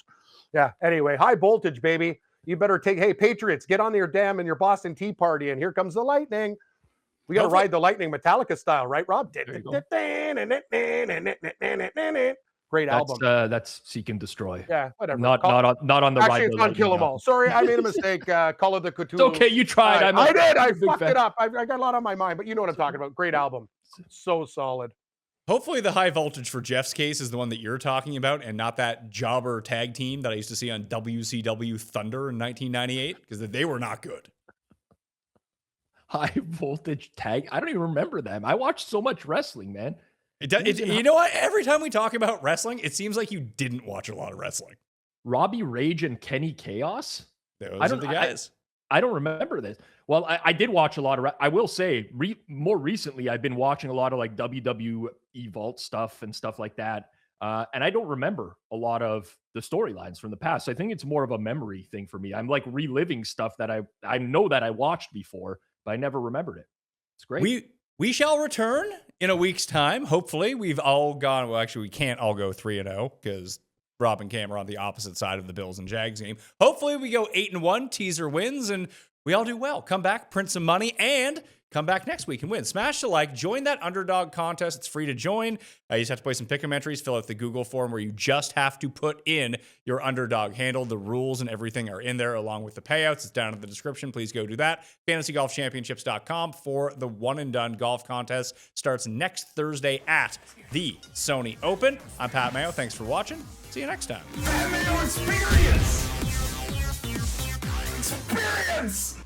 Yeah. Anyway, high voltage, baby. You better hey, Patriots, get on your damn and your Boston Tea Party, and here comes the lightning. We got to ride the lightning Metallica style, right, Rob? Great album. That's Seek and Destroy. Yeah, whatever. Not on the Actually, ride. it's on Kill 'Em All. Sorry, I made a mistake. Call of the Cthulhu. It's okay, you tried. I did. I fucked it up. I got a lot on my mind, but you know what I'm talking about. Great album. So solid. Hopefully the high voltage for Jeff's case is the one that you're talking about and not that jobber tag team that I used to see on WCW Thunder in 1998, because they were not good. High voltage tag? I don't even remember them. I watched so much wrestling, man. You know what? Every time we talk about wrestling, it seems like you didn't watch a lot of wrestling. Robbie Rage and Kenny Chaos? Those are the guys. I don't remember this. Well, I did watch a lot of, I will say, more recently, I've been watching a lot of like WWE Vault stuff and stuff like that. And I don't remember a lot of the storylines from the past. So I think it's more of a memory thing for me. I'm like reliving stuff that I know that I watched before, but I never remembered it. It's great. We shall return in a week's time. Hopefully we've all gone, well, actually we can't all go 3-0 because Rob and Cam are on the opposite side of the Bills and Jags game. Hopefully we go 8-1, teaser wins, and we all do well. Come back, print some money, and come back next week and win. Smash the like, join that underdog contest. It's free to join. You just have to play some pick'em entries, fill out the Google form where you just have to put in your underdog handle. The rules and everything are in there along with the payouts. It's down in the description. Please go do that. FantasyGolfChampionships.com for the one and done golf contest. Starts next Thursday at the Sony Open. I'm Pat Mayo. Thanks for watching. See you next time. Pat Mayo Experience! Experience!